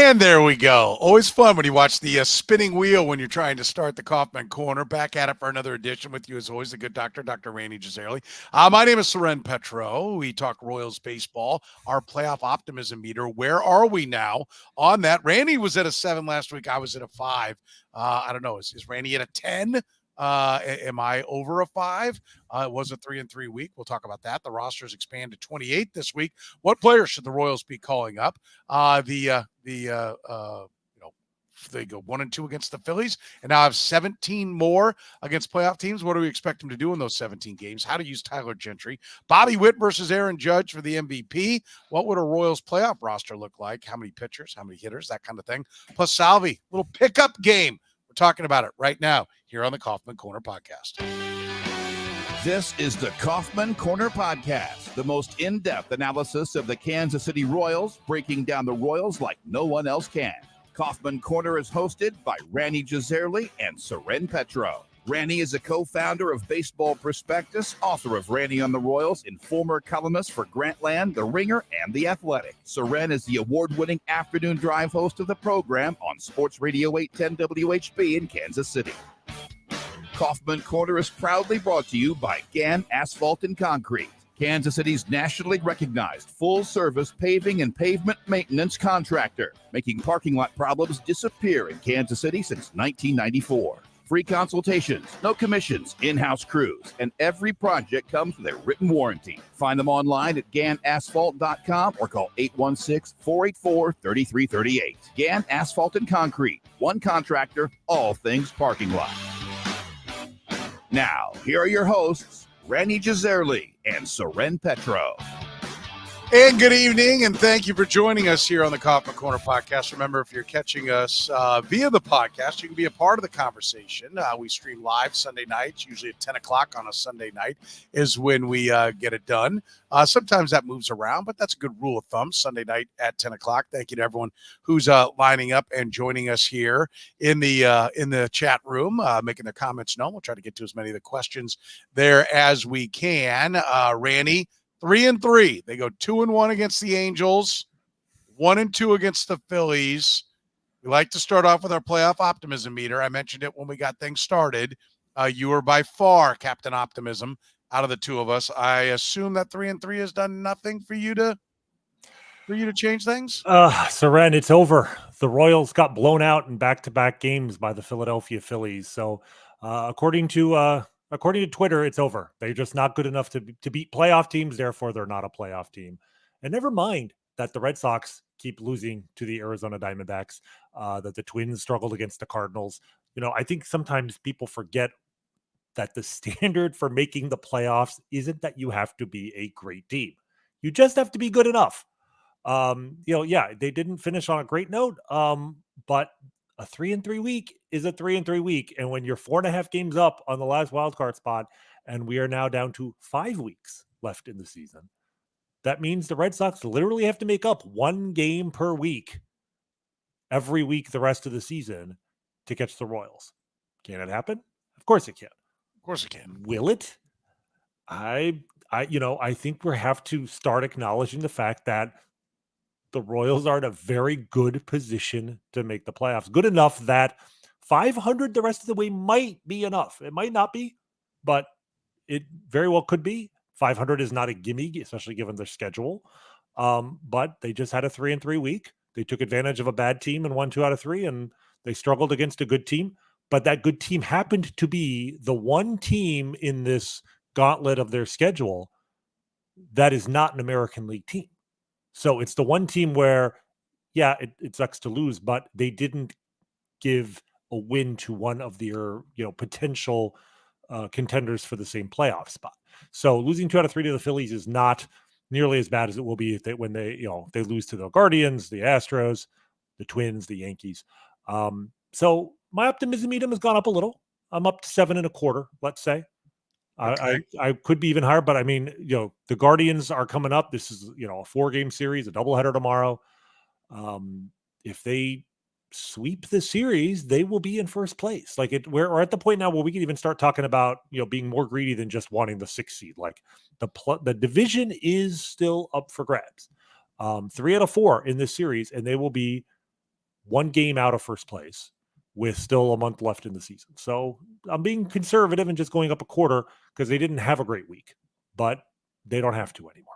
And there we go. Always fun when you watch the spinning wheel when you're trying to start the Kaufman Corner. Back at it for another edition with you, as always, the good doctor, Dr. Rany Jazayerli. My name is Soren Petro. We talk Royals baseball, our playoff optimism meter. Where are we now on that? Rany was at a 7 last week. I was at a 5. I don't know. Is Rany at a 10? Am I over a 5? It was a 3-3 week. We'll talk about that. The roster's expanded to 28 this week. What players should the Royals be calling up? They go 1-2 against the Phillies and now have 17 more against playoff teams. What do we expect them to do in those 17 games? How to use Tyler Gentry, Bobby Witt versus Aaron Judge for the MVP. What would a Royals playoff roster look like? How many pitchers, how many hitters, that kind of thing. Plus Salvy, little pickup game. We're talking about it right now here on the Kaufman Corner Podcast. This is the Kaufman Corner Podcast, the most in-depth analysis of the Kansas City Royals, breaking down the Royals like no one else can. Kaufman Corner is hosted by Rany Jazayerli and Soren Petro. Rany is a co-founder of Baseball Prospectus, author of Rany on the Royals, and former columnist for Grantland, The Ringer, and The Athletic. Soren is the award-winning afternoon drive host of the program on Sports Radio 810 WHB in Kansas City. Kaufman Corner is proudly brought to you by Gann Asphalt and Concrete, Kansas City's nationally recognized full-service paving and pavement maintenance contractor, making parking lot problems disappear in Kansas City since 1994. Free consultations, no commissions, in-house crews, and every project comes with a written warranty. Find them online at GannAsphalt.com or call 816-484-3338. Gann Asphalt and Concrete, one contractor, all things parking lot. Now, here are your hosts, Rany Jazayerli and Soren Petro. And good evening, and thank you for joining us here on the Kaufman Corner Podcast. Remember, if you're catching us via the podcast, you can be a part of the conversation. We stream live Sunday nights, usually at 10 o'clock on a Sunday night is when we get it done. Sometimes that moves around, but that's a good rule of thumb, Sunday night at 10 o'clock. Thank you to everyone who's lining up and joining us here in the chat room, making their comments known. We'll try to get to as many of the questions there as we can. Rany, 3-3. They go 2-1 against the Angels, 1-2 against the Phillies. We like to start off with our playoff optimism meter. I mentioned it when we got things started. You are by far Captain Optimism out of the two of us. I assume that 3-3 has done nothing for you to change things. Soren, it's over. The Royals got blown out in back-to-back games by the Philadelphia Phillies. So, according to Twitter, it's over. They're just not good enough to beat playoff teams. Therefore, they're not a playoff team. And never mind that the Red Sox keep losing to the Arizona Diamondbacks, that the Twins struggled against the Cardinals. You know, I think sometimes people forget that the standard for making the playoffs isn't that you have to be a great team. You just have to be good enough. They didn't finish on a great note, but a 3-3 week is a 3-3 week. And when you're 4.5 games up on the last wildcard spot, and we are now down to 5 weeks left in the season, that means the Red Sox literally have to make up 1 game per week every week the rest of the season to catch the Royals. Can it happen? Of course it can. Of course it can. Will it? I think we have to start acknowledging the fact that the Royals are in a very good position to make the playoffs. Good enough that 500 the rest of the way might be enough. It might not be, but it very well could be. 500 is not a gimme, especially given their schedule. But they just had a 3-3 week. They took advantage of a bad team and won 2 out of 3, and they struggled against a good team. But that good team happened to be the one team in this gauntlet of their schedule that is not an American League team. So it's the one team where, yeah, it sucks to lose, but they didn't give a win to one of their, potential contenders for the same playoff spot. So losing 2 out of 3 to the Phillies is not nearly as bad as it will be when they lose to the Guardians, the Astros, the Twins, the Yankees. So my optimism medium has gone up a little. I'm up to 7.25, let's say. Okay. I could be even higher, but I mean, the Guardians are coming up. This is, a 4-game series, a doubleheader tomorrow. If they sweep the series, they will be in first place. We're at the point now where we can even start talking about, being more greedy than just wanting the 6th seed. Like the division is still up for grabs. 3 out of 4 in this series, and they will be one game out of first place with still a month left in the season. So I'm being conservative and just going up a quarter because they didn't have a great week, but they don't have to anymore.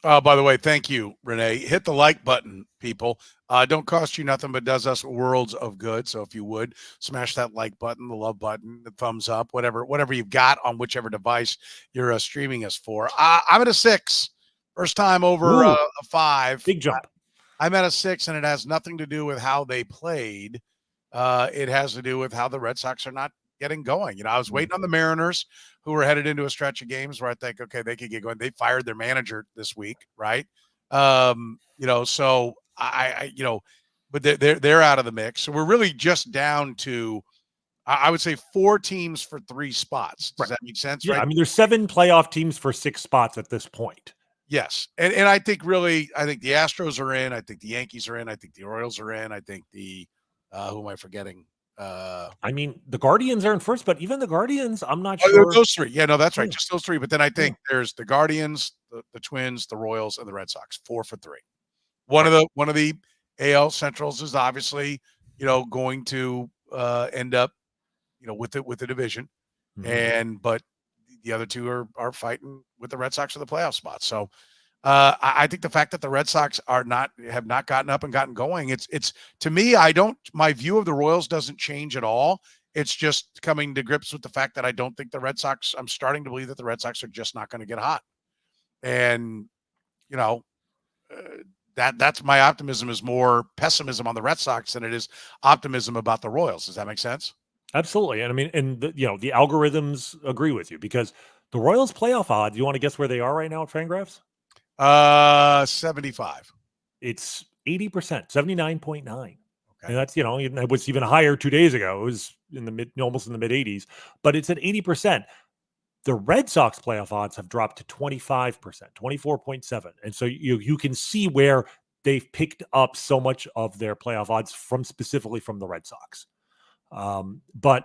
By the way, thank you, Renee. Hit the like button, people. Don't cost you nothing, but does us worlds of good. So if you would, smash that like button, the love button, the thumbs up, whatever you've got on whichever device you're streaming us for. I'm at a 6. First time over a 5. Big jump. I'm at a 6, and it has nothing to do with how they played. It has to do with how the Red Sox are not getting going. I was waiting on the Mariners, who were headed into a stretch of games where I think, okay, they could get going. They fired their manager this week, right? So but they're out of the mix. So we're really just down to, I would say, 4 teams for 3 spots. Does that make sense? Yeah, right? I mean, there's 7 playoff teams for 6 spots at this point. Yes. And I think the Astros are in. I think the Yankees are in. I think the Orioles are in. I think who am I forgetting? I mean, the Guardians are in first, but even the Guardians, I'm not sure. Those 3. Yeah, no, that's right. Just those 3. But then I think there's the Guardians, the Twins, the Royals, and the Red Sox. 4 for 3. One of the AL Centrals is obviously, going to end up, with the division, but the other 2 are fighting with the Red Sox for the playoff spot. So I think the fact that the Red Sox have not gotten up and gotten going, it's to me, my view of the Royals doesn't change at all. It's just coming to grips with the fact that I don't think the Red Sox, I'm starting to believe that the Red Sox are just not going to get hot. And, that's my optimism is more pessimism on the Red Sox than it is optimism about the Royals. Does that make sense? Absolutely. And I mean, and the algorithms agree with you because the Royals playoff odds, you want to guess where they are right now at Fangraphs? 75. It's 80%, 79.9. Okay. And that's, it was even higher 2 days ago. It was almost in the mid 80s, but it's at 80%. The Red Sox playoff odds have dropped to 25%, 24.7. And so you can see where they've picked up so much of their playoff odds specifically from the Red Sox. But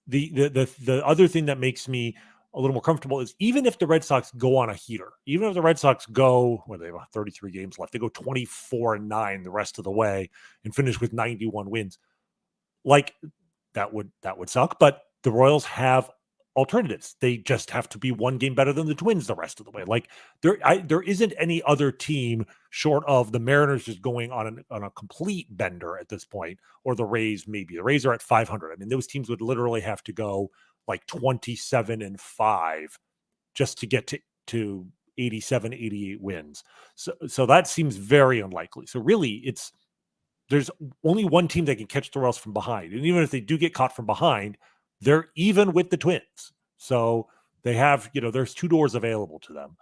the other thing that makes me a little more comfortable is even if the Red Sox go on a heater, even if the Red Sox go, they have 33 games left, they go 24-9 the rest of the way and finish with 91 wins. Like that would suck, but the Royals have alternatives. They just have to be 1 game better than the Twins the rest of the way. Like there isn't any other team short of the Mariners just going on a complete bender at this point, or the Rays. Maybe the Rays are at 500. I mean, those teams would literally have to go like 27-5 just to get to 87, 88 wins. So that seems very unlikely. So really, there's only 1 team that can catch the Royals from behind, and even if they do get caught from behind, they're even with the Twins. So they have, there's 2 doors available to them.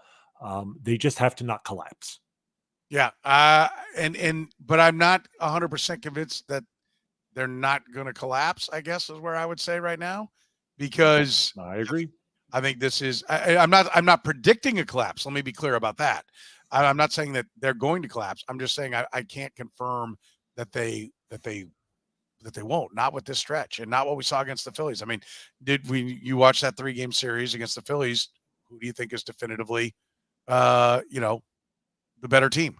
They just have to not collapse. Yeah. But I'm not 100% convinced that they're not going to collapse, I guess is where I would say right now, because I agree. I think this is, I'm not predicting a collapse. Let me be clear about that. I'm not saying that they're going to collapse. I'm just saying I can't confirm that they won't, not with this stretch and not what we saw against the Phillies. I mean, you watch that 3-game series against the Phillies? Who do you think is definitively, the better team?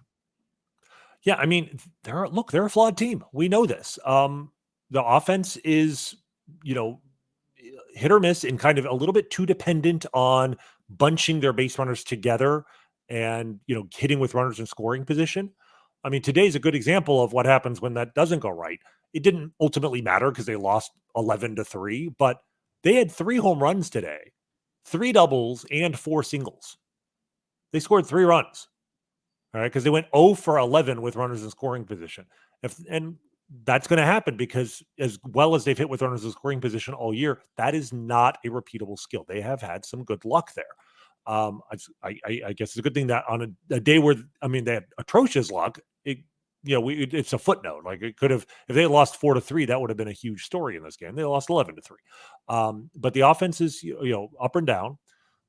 Yeah. I mean, they're a flawed team. We know this. The offense is, hit or miss and kind of a little bit too dependent on bunching their base runners together and, hitting with runners in scoring position. I mean, today's a good example of what happens when that doesn't go right. It didn't ultimately matter because they lost 11-3, but they had 3 home runs today, 3 doubles and 4 singles. They scored 3 runs. All right. Because they went 0 for 11 with runners in scoring position. And that's going to happen because as well as they've hit with runners in scoring position all year, that is not a repeatable skill. They have had some good luck there. I guess it's a good thing that on a day where, they had atrocious luck, it's a footnote. Like it could have, if they had lost 4-3, that would have been a huge story in this game. They lost 11-3. But the offense is, up and down.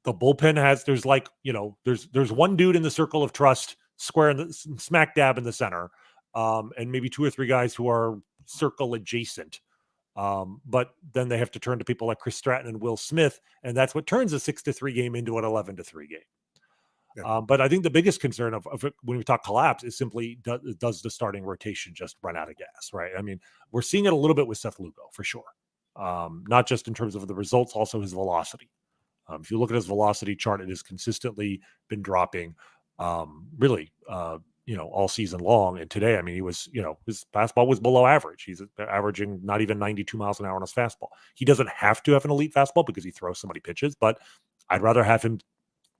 The bullpen there's 1 dude in the circle of trust, square in the smack dab in the center, and maybe 2 or 3 guys who are circle adjacent. But then they have to turn to people like Chris Stratton and Will Smith, and that's what turns a 6-3 game into an 11-3 game. Yeah. But I think the biggest concern of when we talk collapse is simply does the starting rotation just run out of gas, right? I mean, we're seeing it a little bit with Seth Lugo for sure. Not just in terms of the results, also his velocity. If you look at his velocity chart, it has consistently been dropping really, all season long. And today, I mean, he was, his fastball was below average. He's averaging not even 92 miles an hour on his fastball. He doesn't have to have an elite fastball because he throws so many pitches, but I'd rather have him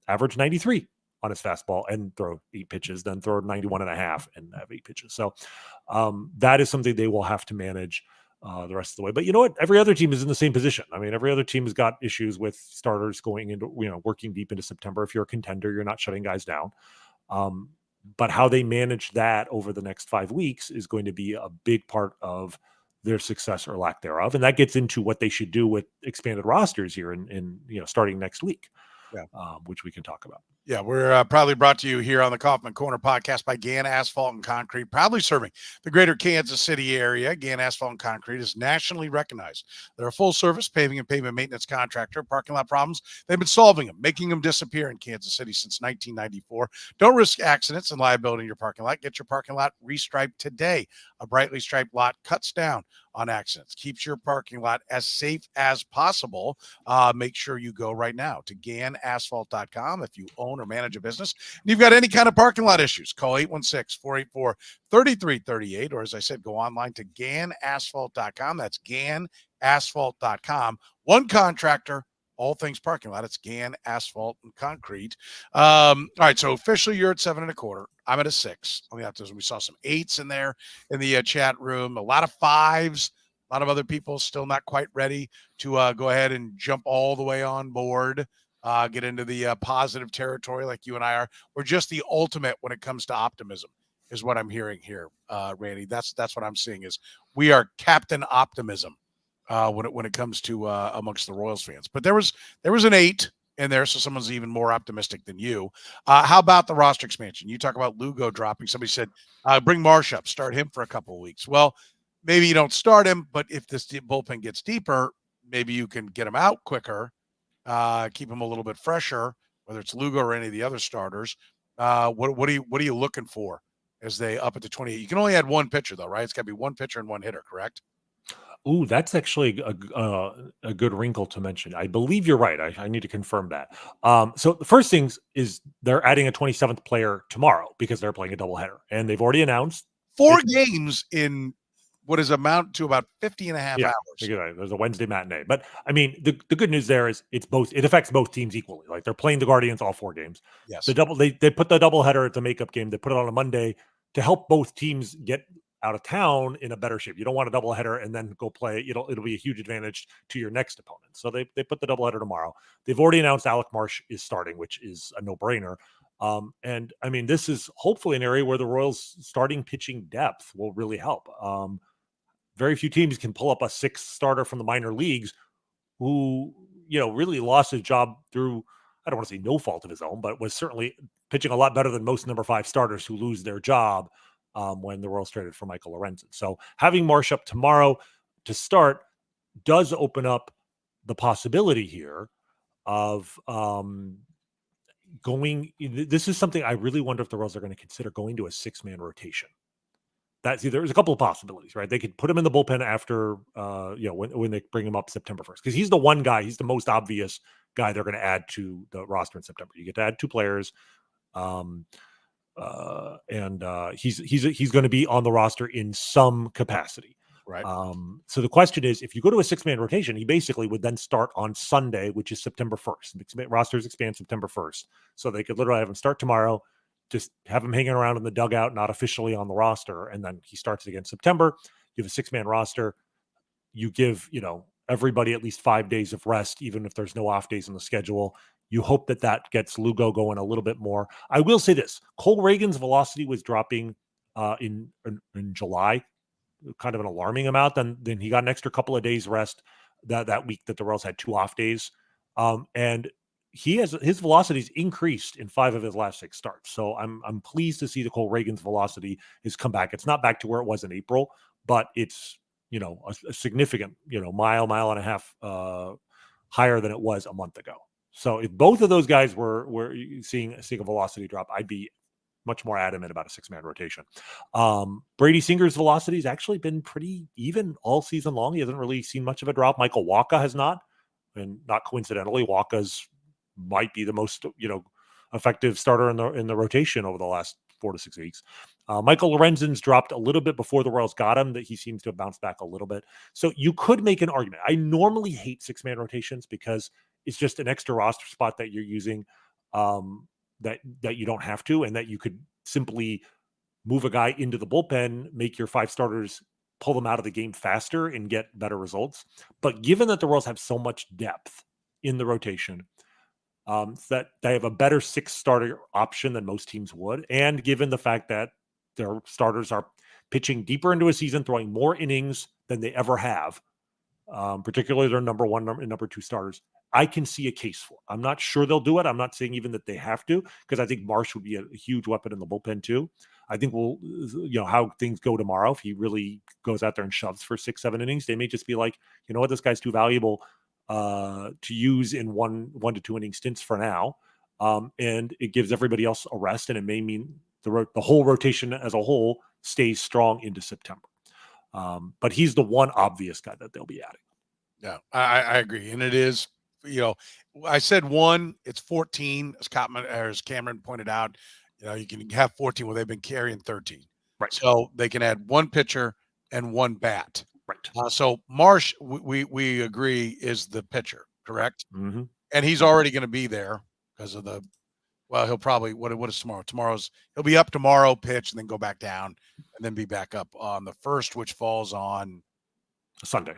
average 93 on his fastball and throw 8 pitches than throw 91 and a half and have 8 pitches. So that is something they will have to manage the rest of the way. But you know what? Every other team is in the same position. I mean, every other team has got issues with starters going into, working deep into September. If you're a contender, you're not shutting guys down. But how they manage that over the next 5 weeks is going to be a big part of their success or lack thereof. And that gets into what they should do with expanded rosters here in starting next week. Yeah. Which we can talk about. Yeah, we're proudly brought to you here on the Kaufman Corner podcast by Gann Asphalt and Concrete, proudly serving the greater Kansas City area. Gann Asphalt and Concrete is nationally recognized. They're a full-service paving and pavement maintenance contractor. Parking lot problems, they've been solving them, making them disappear in Kansas City since 1994. Don't risk accidents and liability in your parking lot. Get your parking lot restriped today. A brightly striped lot cuts down on accidents, keeps your parking lot as safe as possible. Make sure you go right now to GannAsphalt.com if you own or manage a business and you've got any kind of parking lot issues. Call 816-484-3338, or as I said, go online to GannAsphalt.com. That's GannAsphalt.com. One contractor, all things parking lot. It's Gann Asphalt and Concrete. All right, so officially you're at 7 1/4. I'm at a 6 on the Optimism. We saw some 8s in there in the chat room, a lot of 5s, a lot of other people still not quite ready to go ahead and jump all the way on board, get into the positive territory like you and I are. We're just the ultimate when it comes to optimism is what I'm hearing here, Randy. That's what I'm seeing is we are Captain Optimism. When it comes to amongst the Royals fans. But there was an 8 in there, so someone's even more optimistic than you. How about the roster expansion? You talk about Lugo dropping. Somebody said, bring Marsh up, start him for a couple of weeks. Well, maybe you don't start him, but if this bullpen gets deeper, maybe you can get him out quicker, keep him a little bit fresher, whether it's Lugo or any of the other starters. What are you looking for as they up at the 28? You can only add one pitcher, though, right? It's got to be one pitcher and one hitter, correct? Ooh, that's actually a good wrinkle to mention. I believe you're right. I need to confirm that. So the first thing is they're adding a 27th player tomorrow because they're playing a doubleheader. And they've already announced 4 games in what is amount to about 50 and a half hours. There's a Wednesday matinee. But I mean, the good news there is it affects both teams equally. Like they're playing the Guardians all 4 games. Yes. They put the doubleheader at the makeup game. They put it on a Monday to help both teams get out of town in a better shape. You don't want a doubleheader and then go play. It'll be a huge advantage to your next opponent. So they put the doubleheader tomorrow. They've already announced Alec Marsh is starting, which is a no-brainer. And I mean, this is hopefully an area where the Royals starting pitching depth will really help. Very few teams can pull up a 6th starter from the minor leagues who, really lost his job through, I don't want to say no fault of his own, but was certainly pitching a lot better than most number 5 starters who lose their job when the Royals traded for Michael Lorenzen. So having Marsh up tomorrow to start does open up the possibility here of going. This is something I really wonder if the Royals are going to consider going to a 6-man rotation. There's a couple of possibilities, right? They could put him in the bullpen after, when they bring him up September 1st, because he's the one guy, he's the most obvious guy they're going to add to the roster in September. You get to add 2 players. He's going to be on the roster in some capacity. Right. So the question is, if you go to a 6-man rotation, he basically would then start on Sunday, which is September 1st. The rosters expand September 1st. So they could literally have him start tomorrow, just have him hanging around in the dugout, not officially on the roster. And then he starts again September. You have a 6-man roster. You give, everybody at least 5 days of rest, even if there's no off days in the schedule. You hope that gets Lugo going a little bit more. I will say this: Cole Reagan's velocity was dropping in July, kind of an alarming amount. Then he got an extra couple of days rest that week that the Royals had 2 off days, and his velocity's increased in 5 of his last 6 starts. So I'm pleased to see the Cole Reagan's velocity has come back. It's not back to where it was in April, but it's a significant mile and a half higher than it was a month ago. So if both of those guys were seeing a velocity drop, I'd be much more adamant about a 6-man rotation. Brady Singer's velocity has actually been pretty even all season long. He hasn't really seen much of a drop. Michael Wacha has not, and not coincidentally, Wacha's might be the most effective starter in the rotation over the last 4 to 6 weeks. Michael Lorenzen's dropped a little bit before the Royals got him. That he seems to have bounced back a little bit. So you could make an argument. I normally hate 6-man rotations because it's just an extra roster spot that you're using that you don't have to, and that you could simply move a guy into the bullpen, make your 5 starters, pull them out of the game faster and get better results. But given that the Royals have so much depth in the rotation, that they have a better 6-starter option than most teams would, and given the fact that their starters are pitching deeper into a season, throwing more innings than they ever have, particularly their number 1 and number 2 starters, I can see a case for it. I'm not sure they'll do it. I'm not saying even that they have to, because I think Marsh would be a huge weapon in the bullpen too. I think we'll, how things go tomorrow. If he really goes out there and shoves for 6-7 innings, they may just be like, you know what, this guy's too valuable to use in 1 to 2 inning stints for now. And it gives everybody else a rest, and it may mean the whole rotation as a whole stays strong into September. But he's the one obvious guy that they'll be adding. Yeah, I agree. And it is, I said 1, it's 14, as Cameron pointed out. You can have 14 where they've been carrying 13. Right. So they can add 1 pitcher and 1 bat. Right. So Marsh, we agree, is the pitcher, correct? Mm-hmm. And he's already going to be there because of he'll probably, what is tomorrow? He'll be up tomorrow, pitch, and then go back down, and then be back up on the 1st, which falls on Sunday.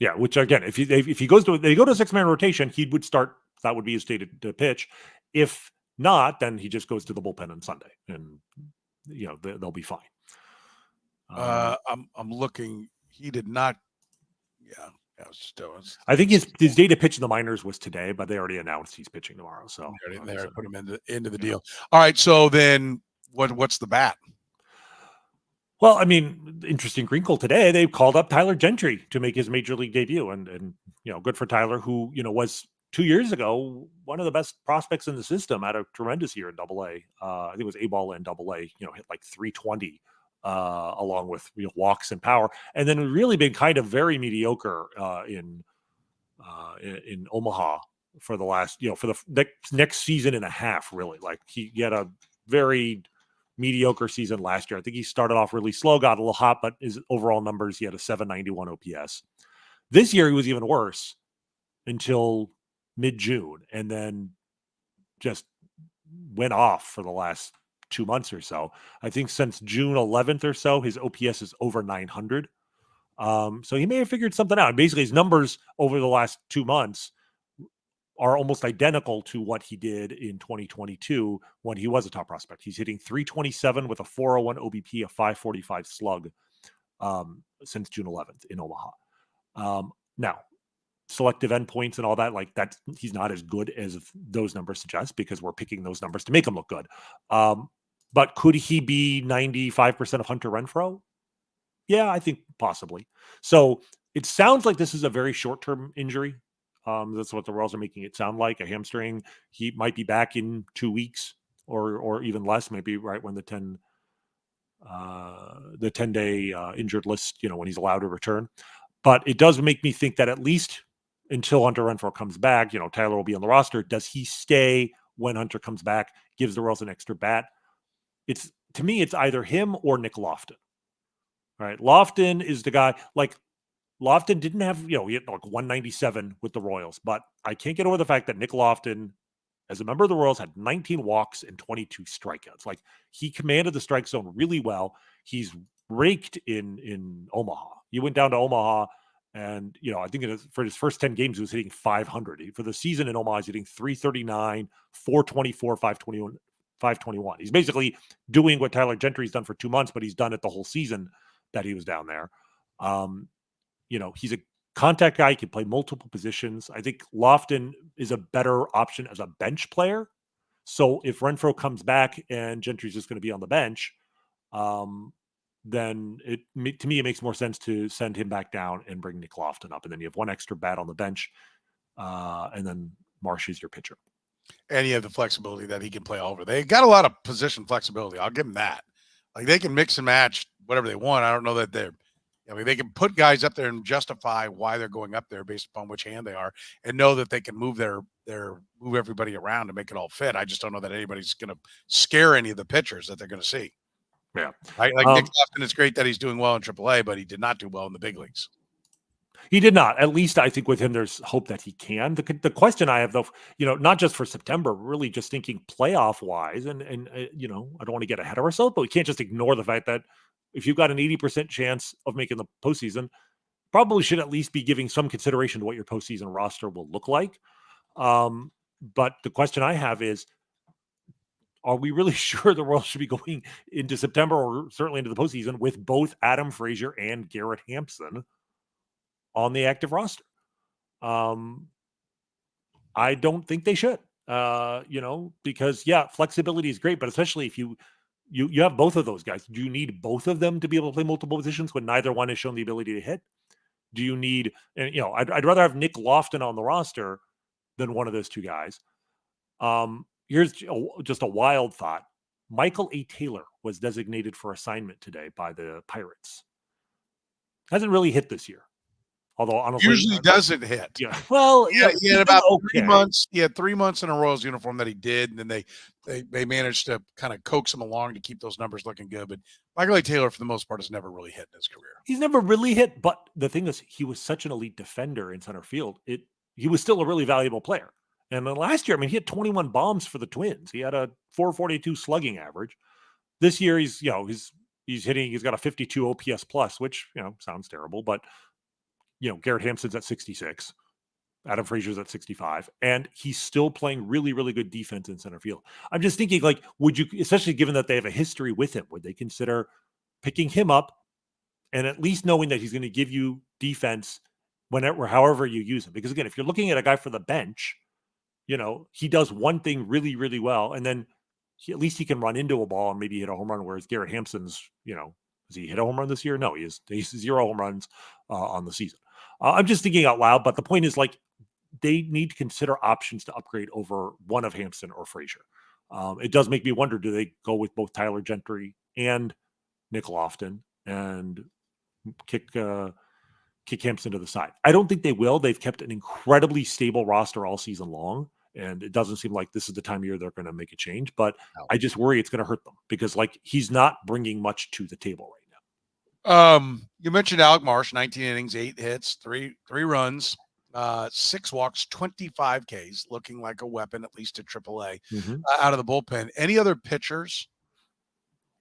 Yeah. Which again, if he goes to a 6-man rotation, he would start. That would be his stated pitch. If not, then he just goes to the bullpen on Sunday, and they'll be fine. I'm looking. He did not. Yeah. I think his day to pitch in the minors was today, but they already announced he's pitching tomorrow. So they already put him into the deal. All right. So then, what's the bat? Well, I mean, interesting wrinkle today. They called up Tyler Gentry to make his major league debut, and good for Tyler, who was 2 years ago one of the best prospects in the system. Had a tremendous year in AA. I think it was A-ball and AA. Hit like 320, along with walks and power, and then really been kind of very mediocre in Omaha for the last for the next season and a half. Really, like he had a very mediocre season last year. I think he started off really slow, got a little hot, but his overall numbers, he had a 791 OPS. This year, he was even worse until mid-June, and then just went off for the last 2 months or so. I think since June 11th or so, his OPS is over 900. So he may have figured something out. Basically, his numbers over the last 2 months are almost identical to what he did in 2022 when he was a top prospect. He's hitting 327 with a 401 OBP, a 545 slug since June 11th in Omaha. Now, selective endpoints and all that, like that, he's not as good as those numbers suggest because we're picking those numbers to make him look good. But could he be 95% of Hunter Renfroe? Yeah, I think possibly. So it sounds like this is a very short-term injury. That's what the Royals are making it sound like, a hamstring. He might be back in 2 weeks or even less, maybe right when the 10-day injured list, when he's allowed to return. But it does make me think that at least until Hunter Renfroe comes back, Tyler will be on the roster. Does he stay when Hunter comes back, gives the Royals an extra bat? To me, it's either him or Nick Lofton. All right. Lofton is the guy, like, Lofton didn't have, he had like 197 with the Royals, but I can't get over the fact that Nick Lofton, as a member of the Royals, had 19 walks and 22 strikeouts. Like, he commanded the strike zone really well. He's raked in Omaha. He went down to Omaha, and I think for his first 10 games, he was hitting 500. For the season in Omaha, he's hitting 339, 424, 521, 521. He's basically doing what Tyler Gentry's done for 2 months, but he's done it the whole season that he was down there. He's a contact guy. He can play multiple positions. I think Lofton is a better option as a bench player. So if Renfroe comes back and Gentry's just going to be on the bench, then to me, it makes more sense to send him back down and bring Nick Lofton up. And then you have one extra bat on the bench, and then Marsh is your pitcher. And you have the flexibility that he can play all over. They got a lot of position flexibility. I'll give them that. Like they can mix and match whatever they want. I don't know that they can put guys up there and justify why they're going up there based upon which hand they are, and know that they can move move everybody around to make it all fit. I just don't know that anybody's going to scare any of the pitchers that they're going to see. Yeah, Like Nick Lofton, it's great that he's doing well in AAA, but he did not do well in the big leagues. He did not. At least I think with him, there's hope that he can. The question I have, though, not just for September, really just thinking playoff wise, and I don't want to get ahead of ourselves, but we can't just ignore the fact that if you've got an 80% chance of making the postseason, probably should at least be giving some consideration to what your postseason roster will look like. But the question I have is, are we really sure the Royals should be going into September or certainly into the postseason with both Adam Frazier and Garrett Hampson on the active roster? I don't think they should, because flexibility is great, but especially if you have both of those guys, do you need both of them to be able to play multiple positions when neither one has shown the ability to hit? Do you need, I'd rather have Nick Lofton on the roster than one of those two guys. Here's just a wild thought. Michael A. Taylor was designated for assignment today by the Pirates. Hasn't really hit this year. Although honestly, usually doesn't hit. Yeah. Well, he had about 3 months. He had 3 months in a Royals uniform that he did, and then they managed to kind of coax him along to keep those numbers looking good. But Michael A. Taylor, for the most part, has never really hit in his career. He's never really hit, but the thing is, he was such an elite defender in center field. He was still a really valuable player. And then last year, he hit 21 bombs for the Twins. He had a 442 slugging average. This year, he's hitting. He's got a 52 OPS plus, which sounds terrible, but Garrett Hampson's at 66, Adam Frazier's at 65, and he's still playing really, really good defense in center field. I'm just thinking, would you, especially given that they have a history with him, would they consider picking him up and at least knowing that he's going to give you defense whenever, however you use him? Because again, if you're looking at a guy for the bench, he does one thing really, really well, and then at least he can run into a ball and maybe hit a home run, whereas Garrett Hampson's, has he hit a home run this year? No, he's 0 home runs on the season. I'm just thinking out loud, but the point is, they need to consider options to upgrade over one of Hampson or Frazier. It does make me wonder, do they go with both Tyler Gentry and Nick Lofton and kick Hampson to the side? I don't think they will. They've kept an incredibly stable roster all season long, and it doesn't seem like this is the time of year they're going to make a change, but no. I just worry it's going to hurt them because he's not bringing much to the table right now. You mentioned Alec Marsh, 19 innings, 8 hits, three runs, 6 walks, 25 Ks, looking like a weapon, at least at AAA, out of the bullpen. Any other pitchers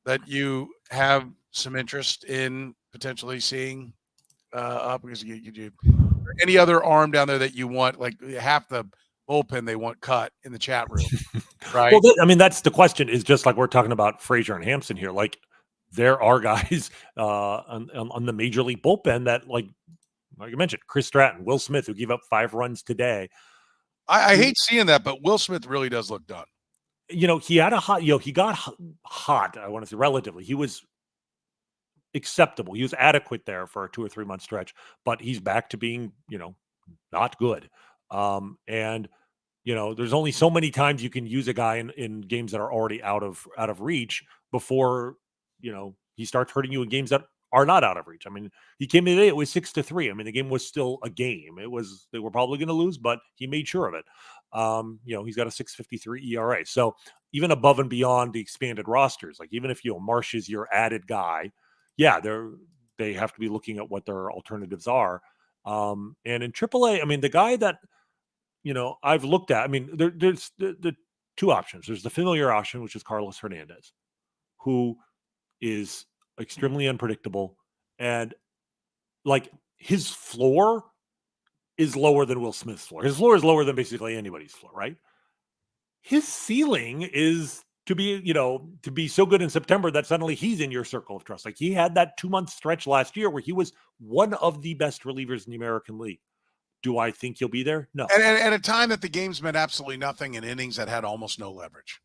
that you have some interest in potentially seeing up? Because you any other arm down there that you want, half the bullpen they want cut in the chat room, right? Well, that's the question, is just like we're talking about Frazier and Hampson here. There are guys on the major league bullpen that, like you mentioned, Chris Stratton, Will Smith, who gave up 5 runs today. I hate seeing that, but Will Smith really does look done. He had he got hot, I want to say, relatively. He was acceptable. He was adequate there for a 2 or 3 month stretch, but he's back to being, not good. And there's only so many times you can use a guy in games that are already out of reach before he starts hurting you in games that are not out of reach. He came in today, it was 6-3. The game was still a game. They were probably going to lose, but he made sure of it. He's got a 6.53 ERA. So even above and beyond the expanded rosters, even if Marsh is your added guy, they have to be looking at what their alternatives are. And in AAA, the guy that I've looked at, there's the 2 options. There's the familiar option, which is Carlos Hernandez, who is extremely unpredictable, and his floor is lower than Will Smith's floor. His floor is lower than basically anybody's floor, right? His ceiling is to be so good in September that suddenly he's in your circle of trust. He had that 2-month stretch last year where he was one of the best relievers in the American League. Do I think he'll be there? No. And at a time that the games meant absolutely nothing in innings that had almost no leverage.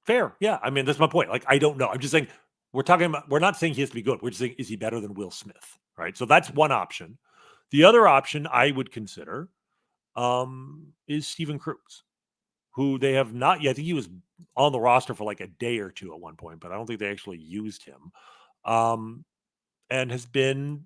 Fair. Yeah. That's my point. I don't know. I'm just saying, we're not saying he has to be good. We're just saying, is he better than Will Smith? Right. So that's one option. The other option I would consider is Steven Cruz, who they have not yet. I think he was on the roster for like a day or two at one point, but I don't think they actually used him. And has been,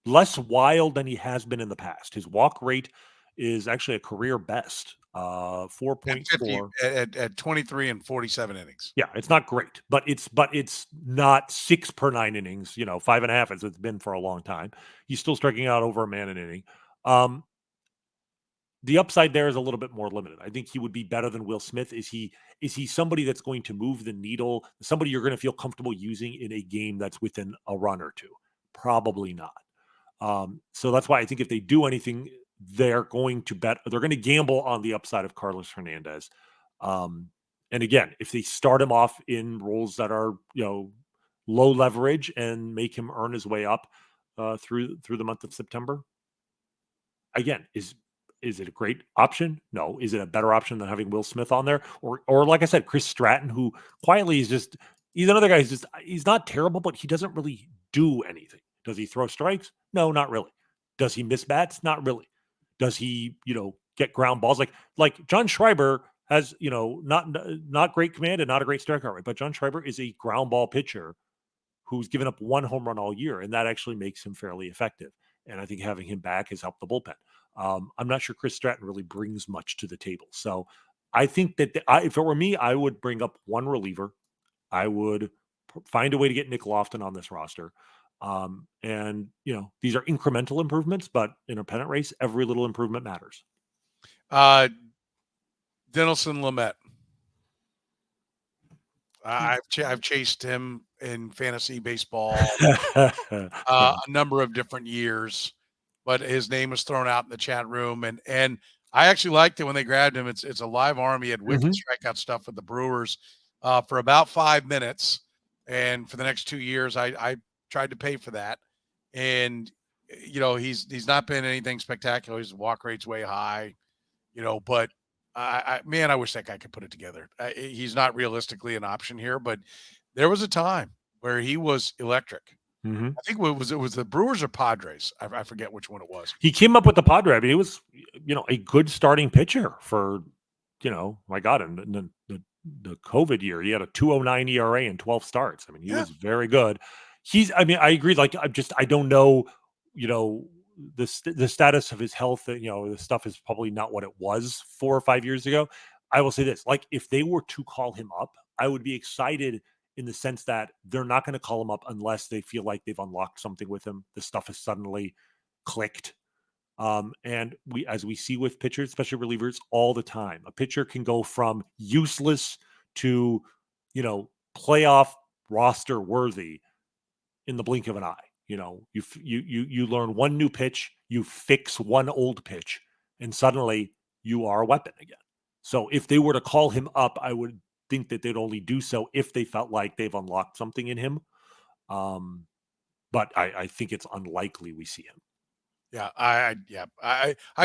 less wild than he has been in the past. His walk rate is actually a career best, At 50, 4.4. at 23 and 47 innings. Yeah, it's not great, but it's not 6 per 9 innings, 5.5 as it's been for a long time. He's still striking out over a man an inning. The upside there is a little bit more limited. I think he would be better than Will Smith. Is he somebody that's going to move the needle? Somebody you're going to feel comfortable using in a game that's within a run or two? Probably not. So that's why I think if they do anything, they're going to gamble on the upside of Carlos Hernandez. And again, if they start him off in roles that are, low leverage and make him earn his way up through the month of September, again, is it a great option? No. Is it a better option than having Will Smith on there? Or like I said, Chris Stratton, who quietly he's another guy he's not terrible, but he doesn't really do anything. Does he throw strikes? No, not really. Does he miss bats? Not really. Does he, get ground balls? Like John Schreiber has, not great command and not a great strikeout rate, but John Schreiber is a ground ball pitcher who's given up 1 home run all year, and that actually makes him fairly effective. And I think having him back has helped the bullpen. I'm not sure Chris Stratton really brings much to the table. So I think that if it were me, I would bring up one reliever. I would find a way to get Nick Lofton on this roster. And, these are incremental improvements, but in a pennant race, every little improvement matters. Dinelson Lamet. I've chased him in fantasy baseball a number of different years, but his name was thrown out in the chat room, and I actually liked it when they grabbed him. It's a live arm. He had wicked strikeout stuff with the Brewers for about 5 minutes, and for the next 2 years, I tried to pay for that, and he's not been anything spectacular. His walk rate's way high, but I wish that guy could put it together. He's not realistically an option here, but there was a time where he was electric. Mm-hmm. I think it was the Brewers or Padres. I forget which one it was. He came up with the Padre. I mean, he was, a good starting pitcher for, my God, in the COVID year, he had a 2.09 ERA and 12 starts. I mean, he was very good. I agree. Like, I don't know, the status of his health. The stuff is probably not what it was 4 or 5 years ago. I will say this: like, if they were to call him up, I would be excited in the sense that they're not going to call him up unless they feel like they've unlocked something with him. The stuff has suddenly clicked. And as we see with pitchers, especially relievers, all the time, a pitcher can go from useless to, playoff roster worthy in the blink of an eye. You learn one new pitch, you fix one old pitch, and suddenly you are a weapon again. So if they were to call him up, I would think that they'd only do so if they felt like they've unlocked something in him. But I think it's unlikely we see him. Yeah, I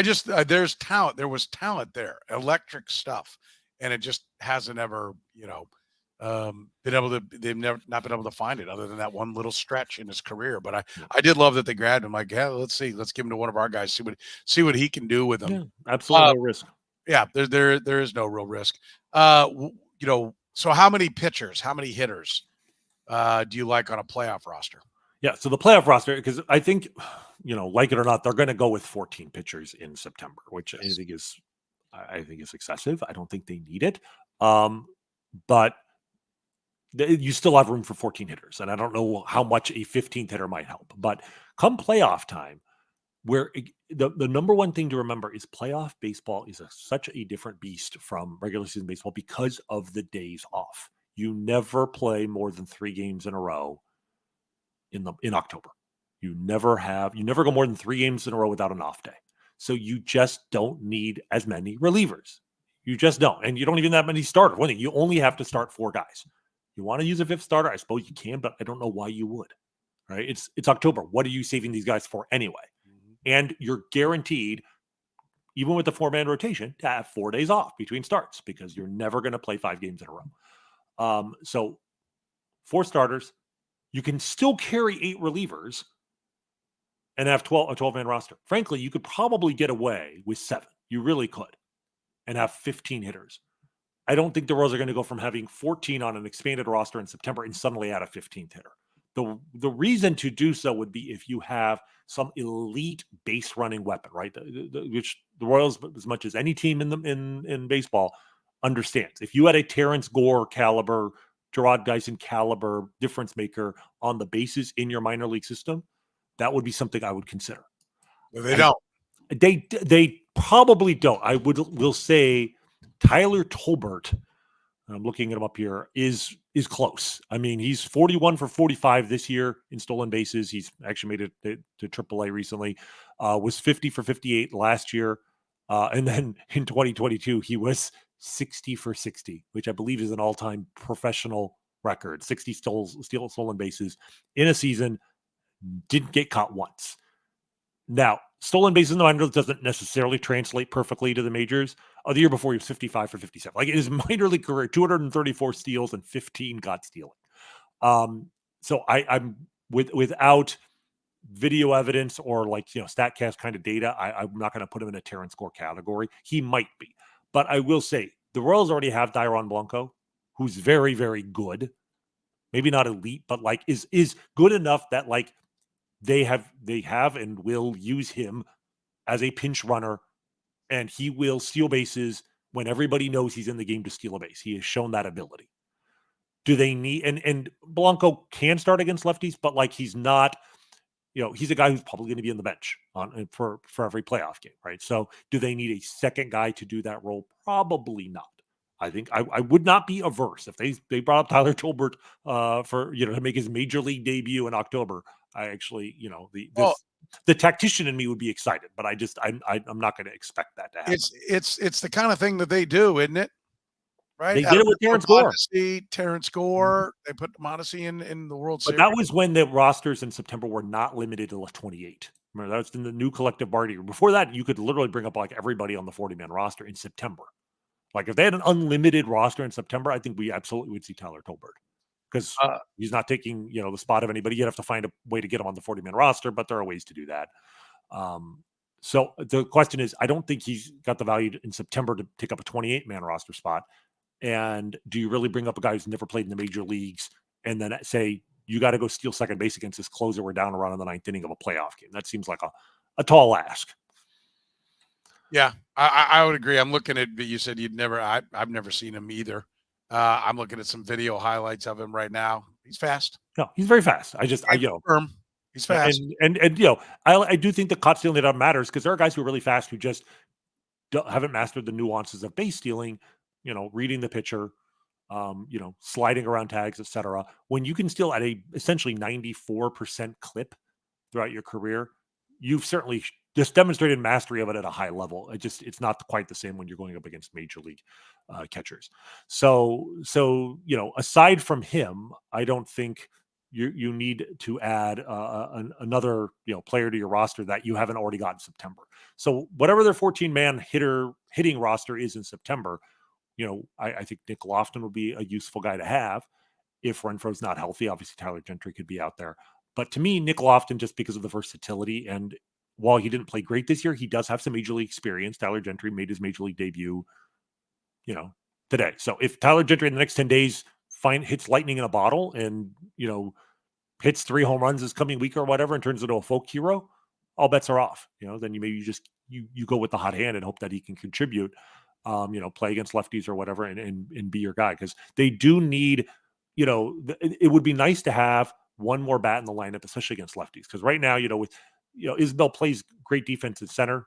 just there's talent. There was talent there, electric stuff, and it just hasn't ever, been able to. They've never not been able to find it other than that one little stretch in his career. But I did love that they grabbed him. Like, yeah, let's give him to one of our guys. See what he can do with him. Yeah, absolutely no risk. Yeah, there is no real risk. So how many pitchers, how many hitters do you like on a playoff roster? Yeah, so the playoff roster, because I think, like it or not, they're going to go with 14 pitchers in September, which I think is excessive. I don't think they need it, but you still have room for 14 hitters, and I don't know how much a 15th hitter might help. But come playoff time, where the number one thing to remember is playoff baseball is such a different beast from regular season baseball because of the days off. You never play more than 3 games in a row in October. You never go more than 3 games in a row without an off day. So you just don't need as many relievers. You just don't. And you don't even have that many starters. One thing, you only have to start 4 guys. You want to use a 5th starter? I suppose you can, but I don't know why you would. Right? It's October. What are you saving these guys for anyway? And you're guaranteed, even with the 4-man rotation, to have 4 days off between starts because you're never going to play 5 games in a row. So 4 starters. You can still carry 8 relievers and have a 12-man roster. Frankly, you could probably get away with 7. You really could, and have 15 hitters. I don't think the Royals are going to go from having 14 on an expanded roster in September and suddenly add a 15th hitter. The reason to do so would be if you have some elite base running weapon, right? Which the Royals, as much as any team in baseball, understands. If you had a Terrence Gore caliber, Gerard Dyson caliber difference maker on the bases in your minor league system, that would be something I would consider. They don't. They probably don't. Will say Tyler Tolbert, I'm looking him up here, is close. I mean, he's 41 for 45 this year in stolen bases. He's actually made it to AAA recently. Was 50 for 58 last year. And then in 2022, he was 60 for 60, which I believe is an all-time professional record. 60 stolen bases in a season. Didn't get caught once. Now, stolen bases in the minor league doesn't necessarily translate perfectly to the majors. The year before, he was 55 for 57. Like, in his minor league career, 234 steals and 15 got stealing. So I'm without video evidence or StatCast kind of data, I'm not going to put him in a Terrence Gore category. He might be. But I will say, the Royals already have Dairon Blanco, who's very, very good. Maybe not elite, but is good enough that they have and will use him as a pinch runner, and he will steal bases when everybody knows he's in the game to steal a base. He has shown that ability. Do they need and Blanco can start against lefties, but he's not, he's a guy who's probably going to be on the bench for every playoff game, right? So do they need a second guy to do that role? Probably not. I think I would not be averse if they brought up Tyler Tolbert for to make his major league debut in October. I actually, the tactician in me would be excited, but I'm not going to expect that to happen. It's the kind of thing that they do, isn't it? Right? They did it with Terrence Gore. Terrence Gore. They put Mondesi in the World Series. But that was when the rosters in September were not limited to 28. Remember, that was in the new collective bargaining. Before that, you could literally bring up everybody on the 40-man roster in September. If they had an unlimited roster in September, I think we absolutely would see Tyler Tolbert, because he's not taking the spot of anybody. You'd have to find a way to get him on the 40-man roster, but there are ways to do that. So the question is, I don't think he's got the value in September to take up a 28-man roster spot. And do you really bring up a guy who's never played in the major leagues and then say, you got to go steal second base against this closer we're down around in the 9th inning of a playoff game? That seems like a tall ask. Yeah, I would agree. I'm looking at, you said I've never seen him either. I'm looking at some video highlights of him right now. He's fast. No, he's very fast. Confirm. He's fast. And I do think the caught stealing matters, because there are guys who are really fast who just haven't mastered the nuances of base stealing, reading the pitcher, sliding around tags, etc. When you can steal at a essentially 94% clip throughout your career, you've certainly just demonstrated mastery of it at a high level. It's not quite the same when you're going up against major league catchers. So aside from him, I don't think you need to add another player to your roster that you haven't already got in September. So whatever their 14-man hitting roster is in September, I think Nick Lofton would be a useful guy to have. If Renfroe's not healthy, obviously Tyler Gentry could be out there. But to me, Nick Lofton, just because of the versatility, and while he didn't play great this year, he does have some major league experience. Tyler Gentry made his major league debut, today. So if Tyler Gentry in the next 10 days hits lightning in a bottle and, hits 3 home runs this coming week or whatever and turns into a folk hero, all bets are off. Then you go with the hot hand and hope that he can contribute, play against lefties or whatever and be your guy. Because they do need, it would be nice to have one more bat in the lineup, especially against lefties. Because right now, Isbell plays great defense at center.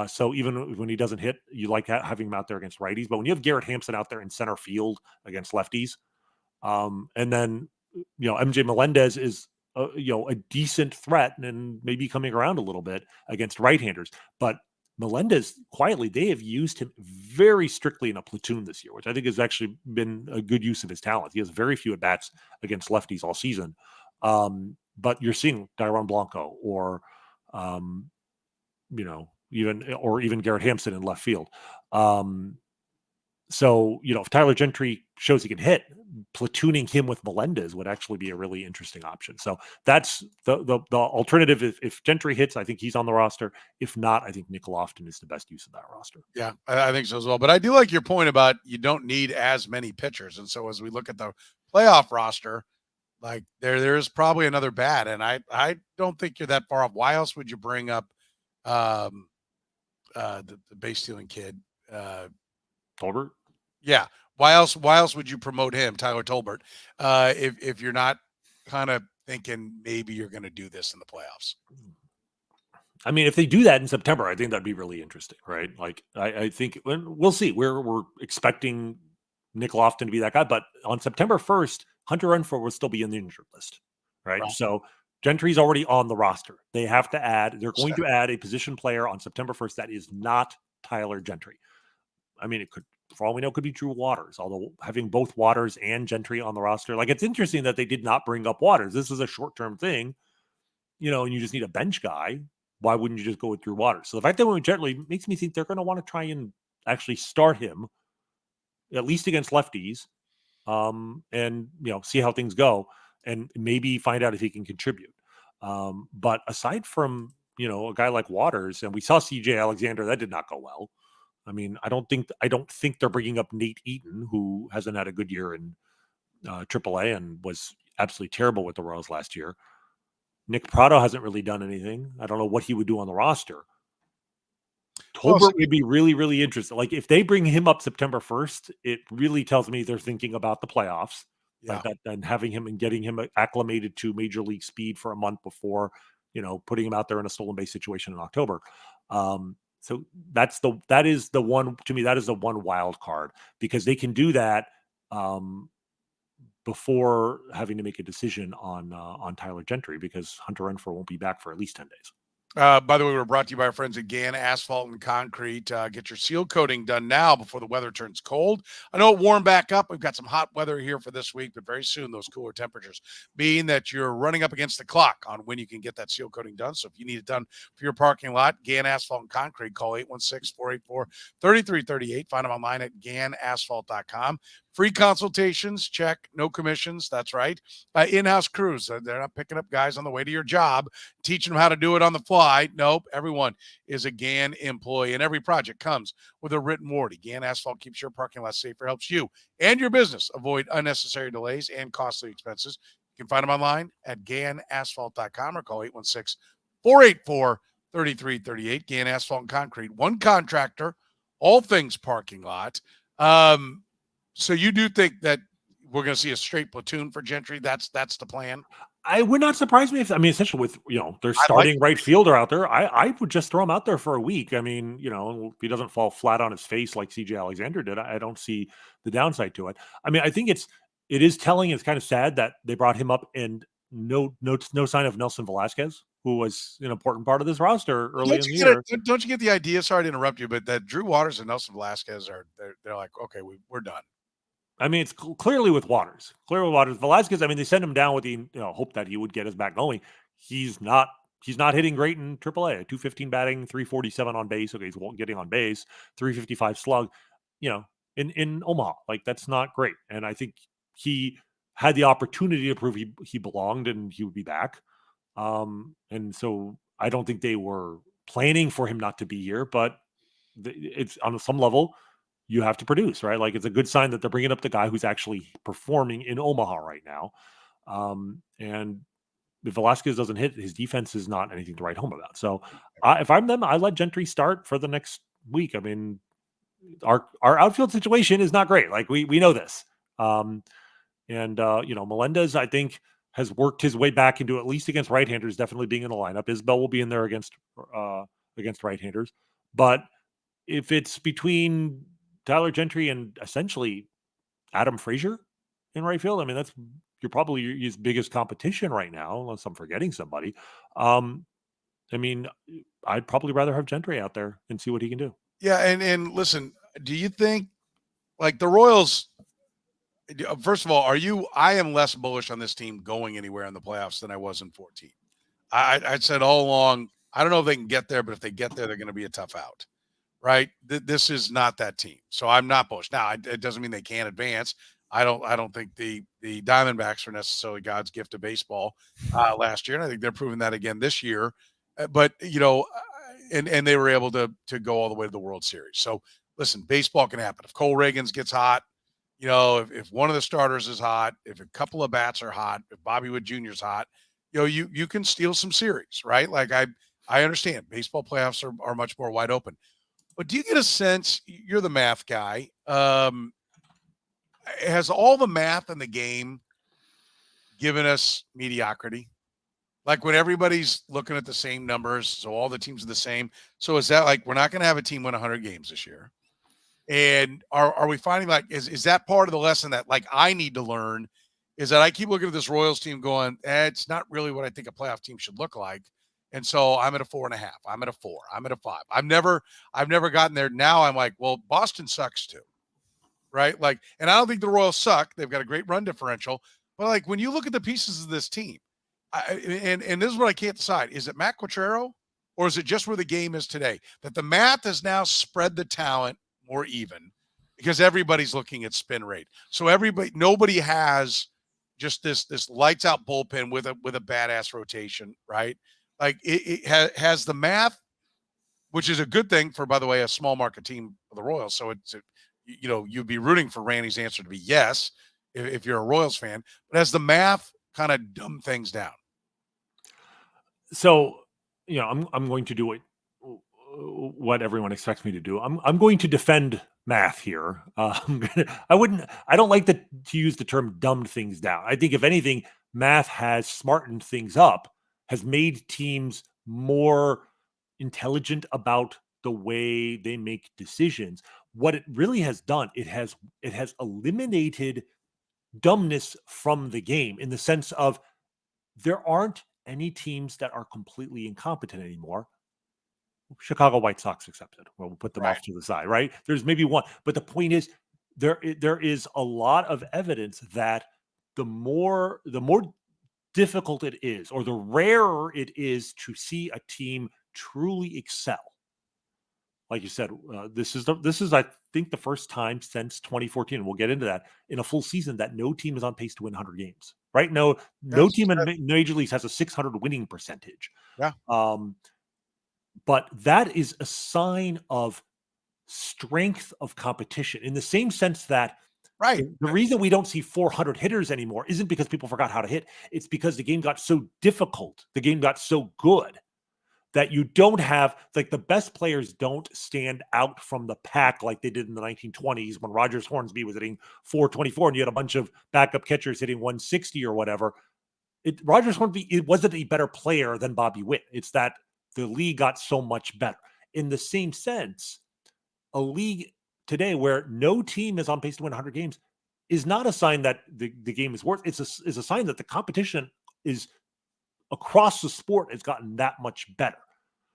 So even when he doesn't hit, you like having him out there against righties. But when you have Garrett Hampson out there in center field against lefties, and then, MJ Melendez is, a decent threat and maybe coming around a little bit against right-handers. But Melendez, quietly, they have used him very strictly in a platoon this year, which I think has actually been a good use of his talent. He has very few at-bats against lefties all season. But you're seeing Dairon Blanco or, even Garrett Hampson in left field. So, if Tyler Gentry shows he can hit, platooning him with Melendez would actually be a really interesting option. So that's the alternative. If Gentry hits, I think he's on the roster. If not, I think Nick Lofton is the best use of that roster. Yeah, I think so as well. But I do like your point about you don't need as many pitchers. And so as we look at the playoff roster, like there is probably another bat. And I don't think you're that far off. Why else would you bring up the base stealing kid? Tolbert? Yeah. Why else would you promote him, Tyler Tolbert, if you're not kind of thinking maybe you're going to do this in the playoffs? I mean, if they do that in September, I think that'd be really interesting, right? Like, I think we'll see. We're expecting Nick Lofton to be that guy, but on September 1st, Hunter Renfroe will still be in the injured list, right? So Gentry's already on the roster. They have to add. They're going to add a position player on September 1st that is not Tyler Gentry. I mean, it could, for all we know, could be Drew Waters, although having both Waters and Gentry on the roster, like, it's interesting that they did not bring up Waters. This is a short-term thing, and you just need a bench guy. Why wouldn't you just go with Drew Waters? So the fact that we went Gentry makes me think they're going to want to try and actually start him, at least against lefties, and see how things go, and maybe find out if he can contribute. But aside from a guy like Waters, and we saw CJ Alexander, that did not go well. I mean, I don't think they're bringing up Nate Eaton, who hasn't had a good year in AAA and was absolutely terrible with the Royals last year. Nick Prado hasn't really done anything. I don't know what he would do on the roster. Tolbert would be really, really interesting. Like, if they bring him up September 1st, it really tells me they're thinking about the playoffs, like that, and having him and getting him acclimated to major league speed for a month before, putting him out there in a stolen base situation in October. So that is the one, to me, that is the one wild card, because they can do that before having to make a decision on Tyler Gentry, because Hunter Renfroe won't be back for at least 10 days. By the way, we're brought to you by our friends at GAN Asphalt and Concrete. Get your seal coating done now before the weather turns cold. I know it warmed back up. We've got some hot weather here for this week, but very soon those cooler temperatures mean that you're running up against the clock on when you can get that seal coating done. So if you need it done for your parking lot, GAN Asphalt and Concrete, call 816-484-3338. Find them online at ganasphalt.com. Free consultations, check. No commissions. That's right. In-house crews. They're not picking up guys on the way to your job, teaching them how to do it on the fly. Nope. Everyone is a GAN employee, and every project comes with a written warranty. GAN Asphalt keeps your parking lot safer, helps you and your business avoid unnecessary delays and costly expenses. You can find them online at ganasphalt.com or call 816-484-3338. GAN Asphalt and Concrete. One contractor, all things parking lot. So you do think that we're going to see a straight platoon for Gentry? That's the plan? I would not surprise me essentially with, they're starting right fielder out there. I would just throw him out there for a week. I mean, if he doesn't fall flat on his face like CJ Alexander did, I don't see the downside to it. I mean, I think it is telling. It's kind of sad that they brought him up and no sign of Nelson Velasquez, who was an important part of this roster early in the year. Don't you get the idea? Sorry to interrupt you, but that Drew Waters and Nelson Velasquez they're like, okay, we're done. I mean, it's clearly with Waters. Velasquez, I mean, they sent him down with the hope that he would get his back going. He's not hitting great in AAA. 215 batting, 347 on base. Okay, he's getting on base, 355 slug. In Omaha, like, that's not great. And I think he had the opportunity to prove he belonged and he would be back. And so I don't think they were planning for him not to be here, but it's on some level, you have to produce, right? Like, it's a good sign that they're bringing up the guy who's actually performing in Omaha right now. And if Velasquez doesn't hit, his defense is not anything to write home about. So if I'm them, I let Gentry start for the next week. I mean, our outfield situation is not great. Like, we know this. Melendez, I think, has worked his way back into, at least against right-handers, definitely being in the lineup. Isbell will be in there against right-handers. But if it's between Tyler Gentry and essentially Adam Frazier in right field, I mean, you're probably his biggest competition right now, unless I'm forgetting somebody. I mean, I'd probably rather have Gentry out there and see what he can do. Yeah, and listen, do you think, like, the Royals, first of all, I am less bullish on this team going anywhere in the playoffs than I was in 14. I said all along, I don't know if they can get there, but if they get there, they're going to be a tough out. right? This is not that team. So I'm not bullish. Now, it doesn't mean they can't advance. I don't think the Diamondbacks are necessarily God's gift to baseball last year, and I think they're proving that again this year. But and they were able to go all the way to the World Series. So listen, baseball can happen. If Cole Reagans gets hot, if one of the starters is hot, if a couple of bats are hot, if Bobby Wood Jr. is hot, you can steal some series, right? Like I understand baseball playoffs are much more wide open. But do you get a sense, you're the math guy, has all the math in the game given us mediocrity? Like when everybody's looking at the same numbers, so all the teams are the same. So is that like we're not going to have a team win 100 games this year? And are we finding like is that part of the lesson that like I need to learn is that I keep looking at this Royals team going, it's not really what I think a playoff team should look like. And so I'm at a 4.5. I'm at a 4. I'm at a 5. I've never gotten there. Now I'm like, well, Boston sucks too. Right? Like, and I don't think the Royals suck. They've got a great run differential. But like when you look at the pieces of this team, and this is what I can't decide. Is it Matt Quatraro or is it just where the game is today? That the math has now spread the talent more even because everybody's looking at spin rate. So nobody has just this lights out bullpen with a badass rotation, right? Like it has the math, which is a good thing for, by the way, a small market team for the Royals. So you'd be rooting for Randy's answer to be yes if you're a Royals fan, but has the math kind of dumb things down? So, I'm going to do what everyone expects me to do. I'm going to defend math here. I don't like to use the term dumbed things down. I think if anything, math has smartened things up, has made teams more intelligent about the way they make decisions. What it really has done, it has eliminated dumbness from the game in the sense of there aren't any teams that are completely incompetent anymore. Chicago White Sox accepted. Well, we'll put them off to the side, right? There's maybe one, but the point is there is a lot of evidence that the more difficult it is, or the rarer it is to see a team truly excel. Like you said, this is I think the first time since 2014, and we'll get into that, in a full season that no team is on pace to win 100 games. Right? No team in Major Leagues has a 600 winning percentage. Yeah. But that is a sign of strength of competition in the same sense that the reason we don't see 400 hitters anymore isn't because people forgot how to hit. It's because the game got so difficult. The game got so good that you don't have, like, the best players don't stand out from the pack like they did in the 1920s when Rogers Hornsby was hitting 424 and you had a bunch of backup catchers hitting 160 or whatever. Rogers Hornsby, it wasn't a better player than Bobby Witt. It's that the league got so much better. In the same sense, a league today where no team is on pace to win 100 games is not a sign that the game is worth. It's a sign that the competition is across the sport has gotten that much better.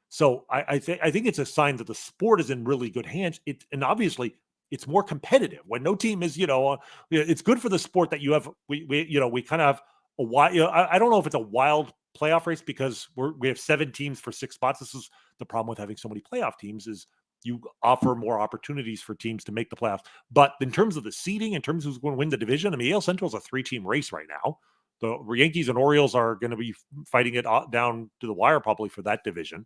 So I think it's a sign that the sport is in really good hands. And obviously it's more competitive when no team is, it's good for the sport that you have. We kind of have a wild. I don't know if it's a wild playoff race because we have 7 teams for 6 spots. This is the problem with having so many playoff teams is you offer more opportunities for teams to make the playoffs. But in terms of the seeding, in terms of who's going to win the division, I mean, AL Central is a 3-team race right now. The Yankees and Orioles are going to be fighting it down to the wire probably for that division.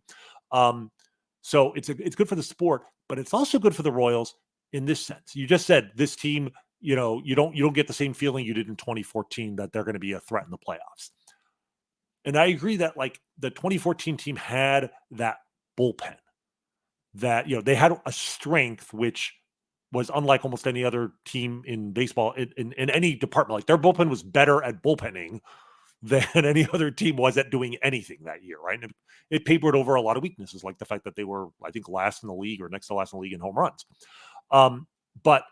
So it's good for the sport, but it's also good for the Royals in this sense. You just said this team, you don't get the same feeling you did in 2014 that they're going to be a threat in the playoffs. And I agree that like the 2014 team had that bullpen that, they had a strength which was unlike almost any other team in baseball in any department. Like their bullpen was better at bullpenning than any other team was at doing anything that year, right? And it papered over a lot of weaknesses, like the fact that they were, I think, last in the league or next to last in the league in home runs. But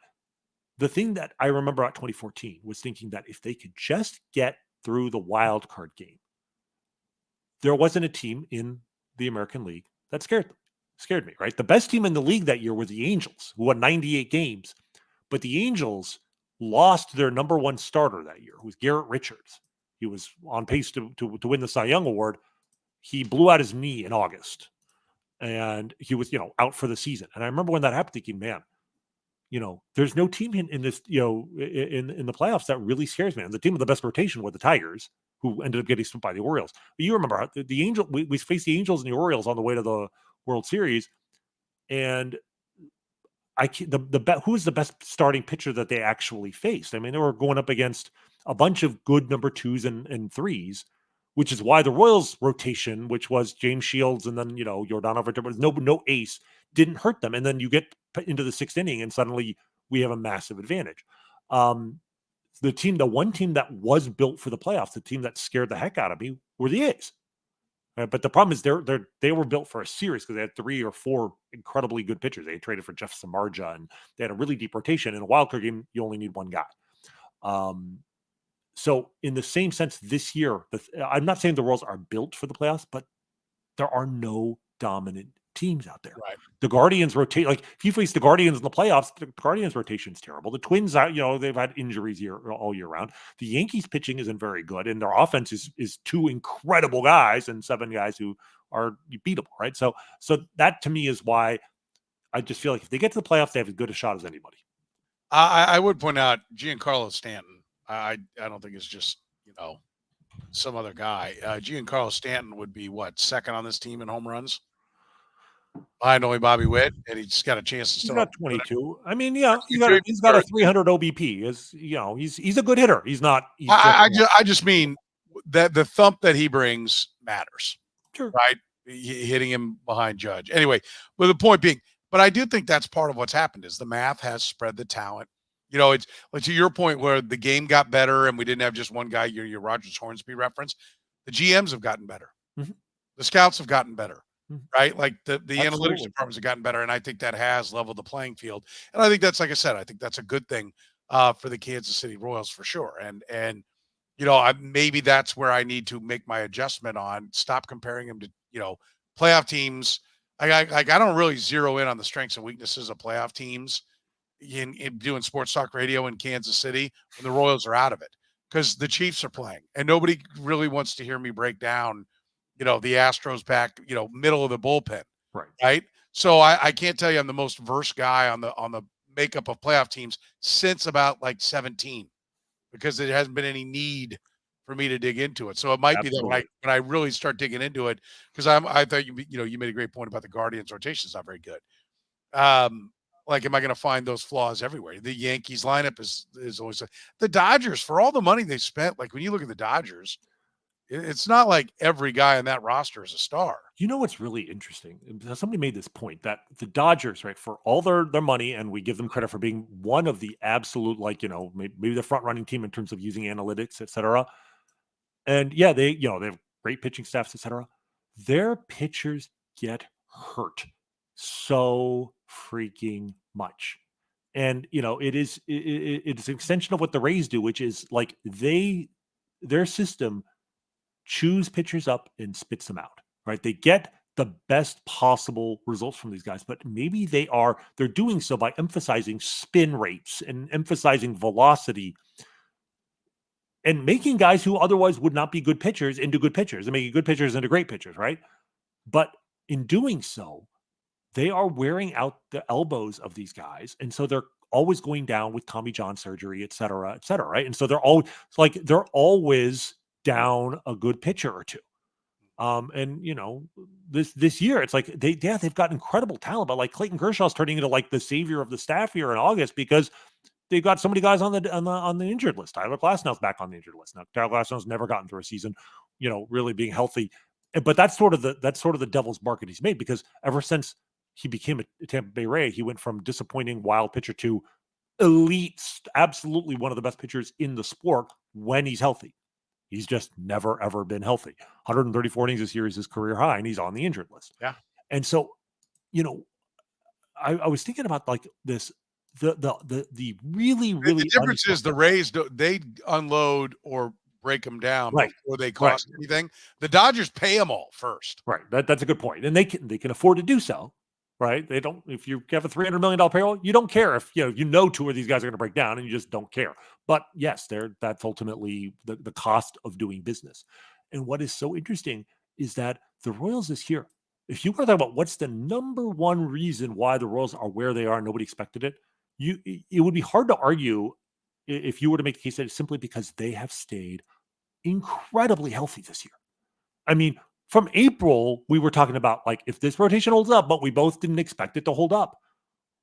the thing that I remember about 2014 was thinking that if they could just get through the wild card game, there wasn't a team in the American League that scared me, right? The best team in the league that year were the Angels, who won 98 games. But the Angels lost their number 1 starter that year, who was Garrett Richards. He was on pace to win the Cy Young Award. He blew out his knee in August. and he was, out for the season. And I remember when that happened, thinking, man, there's no team in this, in the playoffs that really scares me. And the team with the best rotation were the Tigers, who ended up getting swept by the Orioles. But you remember the Angel, we faced the Angels and the Orioles on the way to the World Series, and who was the best starting pitcher that they actually faced? I mean, they were going up against a bunch of good number twos and threes, which is why the Royals rotation, which was James Shields and then Yordan over no ace, didn't hurt them. And then you get into the sixth inning, and suddenly we have a massive advantage. The one team that was built for the playoffs, the team that scared the heck out of me, were the A's. But the problem is they were built for a series because they had 3 or 4 incredibly good pitchers. They had traded for Jeff Samardzija, and they had a really deep rotation. In a wild card game, you only need one guy. So in the same sense, this year, I'm not saying the Royals are built for the playoffs, but there are no dominant teams out there. Right. The Guardians rotate. Like if you face the Guardians in the playoffs, the Guardians rotation is terrible. The Twins, they've had injuries all year round. The Yankees pitching isn't very good, and their offense is 2 incredible guys and 7 guys who are beatable, right? So that to me is why I just feel like if they get to the playoffs, they have as good a shot as anybody. I would point out Giancarlo Stanton. I don't think it's just some other guy. Giancarlo Stanton would be second on this team in home runs, behind only Bobby Witt, and he's got a chance to He's still. got 22. I mean, yeah, he's got a 300 OBP. He's a good hitter. He's not. I just mean that the thump that he brings matters, sure, right? Hitting him behind Judge. Anyway, but the point being, but I do think that's part of what's happened is the math has spread the talent. It's like to your point where the game got better and we didn't have just one guy, your Rogers Hornsby reference. The GMs have gotten better. Mm-hmm. The scouts have gotten better, right? Like the Absolutely. Analytics departments have gotten better. And I think that has leveled the playing field. And I think that's, like I said, I think that's a good thing for the Kansas City Royals for sure. And maybe that's where I need to make my adjustment on stop comparing them to, playoff teams. I don't really zero in on the strengths and weaknesses of playoff teams in doing sports talk radio in Kansas City when the Royals are out of it, because the Chiefs are playing and nobody really wants to hear me break down, the Astros back, middle of the bullpen. Right. So I can't tell you I'm the most versed guy on the makeup of playoff teams since about 17, because there hasn't been any need for me to dig into it. So it might Absolutely. be that when I really start digging into it, because I thought you made a great point about the Guardians rotation is not very good. Am I going to find those flaws everywhere? The Yankees lineup is always the Dodgers, for all the money they spent. Like when you look at the Dodgers, it's not like every guy on that roster is a star. What's really interesting? Somebody made this point that the Dodgers, right, for all their money, and we give them credit for being one of the absolute, maybe the front running team in terms of using analytics, et cetera. And yeah, they have great pitching staffs, et cetera. Their pitchers get hurt so freaking much. And, it's an extension of what the Rays do, which is their system chews pitchers up and spits them out, right? They get the best possible results from these guys, but maybe they're doing so by emphasizing spin rates and emphasizing velocity and making guys who otherwise would not be good pitchers into good pitchers and making good pitchers into great pitchers, right? But in doing so, they are wearing out the elbows of these guys. And so they're always going down with Tommy John surgery, et cetera, right? And so they're always down a good pitcher or two. This year it's like they've got incredible talent, but Clayton Kershaw's turning into the savior of the staff here in August because they've got so many guys on the injured list. Tyler Glasnow's back on the injured list now. Tyler Glasnow's never gotten through a season, really being healthy. But that's sort of the devil's market he's made, because ever since he became a Tampa Bay Ray, he went from disappointing wild pitcher to elite, absolutely one of the best pitchers in the sport when he's healthy. He's just never, ever been healthy. 134 innings this year is his career high, and he's on the injured list. Yeah. And so, I was thinking about this, the really, really the difference is the Rays, they unload or break them down before they cost anything. The Dodgers pay them all first. Right. That's a good point. And they can afford to do so. Right. They don't, if you have a $300 million payroll, you don't care if, 2 of these guys are going to break down, and you just don't care. But yes, that's ultimately the cost of doing business. And what is so interesting is that the Royals this year, if you want to talk about what's the number one reason why the Royals are where they are, nobody expected it. It would be hard to argue if you were to make the case that it's simply because they have stayed incredibly healthy this year. I mean, from April, we were talking about like if this rotation holds up, but we both didn't expect it to hold up.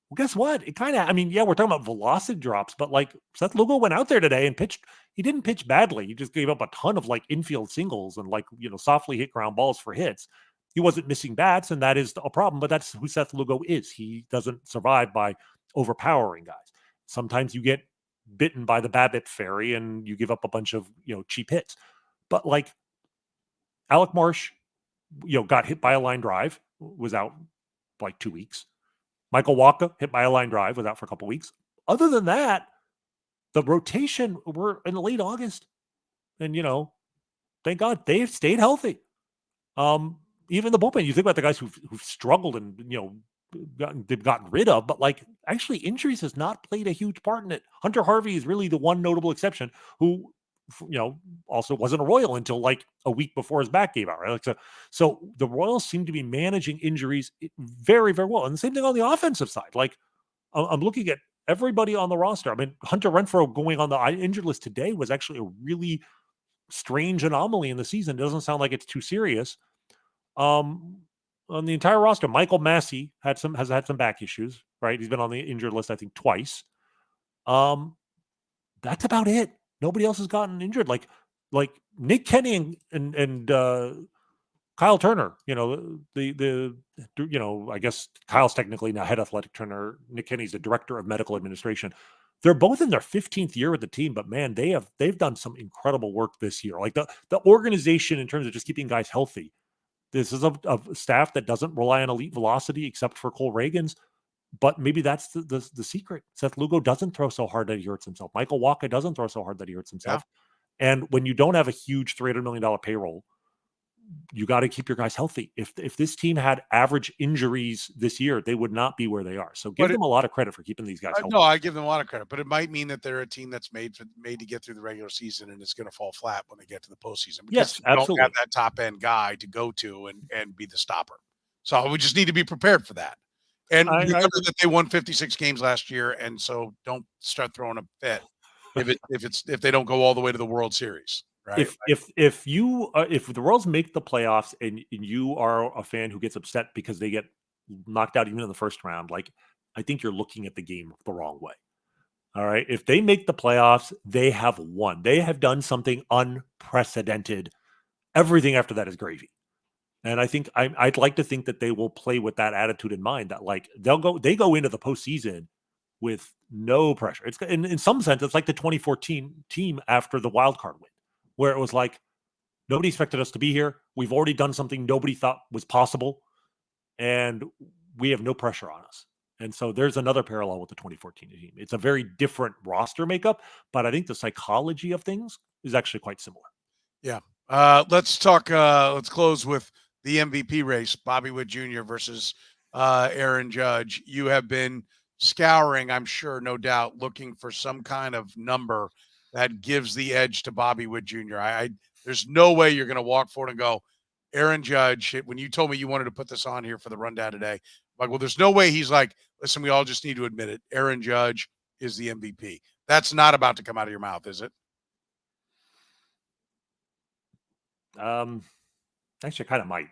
Well, guess what? It kind of, I mean, yeah, we're talking about velocity drops, but like Seth Lugo went out there today and pitched. He didn't pitch badly. He just gave up a ton of like infield singles and like, softly hit ground balls for hits. He wasn't missing bats, and that is a problem, but that's who Seth Lugo is. He doesn't survive by overpowering guys. Sometimes you get bitten by the BABIP fairy and you give up a bunch of, cheap hits. But like Alec Marsh, got hit by a line drive, was out like 2 weeks. Michael Wacha hit by a line drive, was out for a couple weeks. Other than that, the rotation, we're in late August. And, thank God they've stayed healthy. Even the bullpen, you think about the guys who've struggled and, they've gotten rid of, but like actually injuries has not played a huge part in it. Hunter Harvey is really the one notable exception who, also wasn't a Royal until like a week before his back gave out, right? Like so the Royals seem to be managing injuries very, very well. And the same thing on the offensive side. Like I'm looking at everybody on the roster. I mean, Hunter Renfroe going on the injured list today was actually a really strange anomaly in the season. It doesn't sound like it's too serious. On the entire roster, Michael Massey has had some back issues, right? He's been on the injured list, I think, twice. That's about it. Nobody else has gotten injured. Like Nick Kenny and Kyle Turner. I guess Kyle's technically now head athletic trainer. Nick Kenny's the director of medical administration. They're both in their 15th year with the team, but man, they've done some incredible work this year. Like the organization in terms of just keeping guys healthy. This is a staff that doesn't rely on elite velocity except for Cole Reagans. But maybe that's the secret. Seth Lugo doesn't throw so hard that he hurts himself. Michael Wacha doesn't throw so hard that he hurts himself. Yeah. And when you don't have a huge $300 million payroll, you got to keep your guys healthy. If this team had average injuries this year, they would not be where they are. So give them a lot of credit for keeping these guys healthy. No, I give them a lot of credit, but it might mean that they're a team that's made to get through the regular season and it's going to fall flat when they get to the postseason. Yes, absolutely. Don't have that top end guy to go to and be the stopper. So we just need to be prepared for that. And remember that they won 56 games last year, and so don't start throwing a fit if they don't go all the way to the World Series. Right? If the Royals make the playoffs and you are a fan who gets upset because they get knocked out even in the first round, like I think you're looking at the game the wrong way. All right. If they make the playoffs, they have won. They have done something unprecedented. Everything after that is gravy. And I think I'd like to think that they will play with that attitude in mind, that like they go into the postseason with no pressure. It's in some sense, it's like the 2014 team after the wild card win, where it was like, nobody expected us to be here. We've already done something nobody thought was possible, and we have no pressure on us. And so there's another parallel with the 2014 team. It's a very different roster makeup, but I think the psychology of things is actually quite similar. Yeah. Let's talk. Let's close with the MVP race, Bobby Witt Jr. versus Aaron Judge. You have been scouring, I'm sure, no doubt, looking for some kind of number that gives the edge to Bobby Witt Jr. There's no way you're going to walk forward and go, Aaron Judge. When you told me you wanted to put this on here for the rundown today, I'm like, well, there's no way he's like, listen, we all just need to admit it. Aaron Judge is the MVP. That's not about to come out of your mouth, is it? Actually, I kind of might,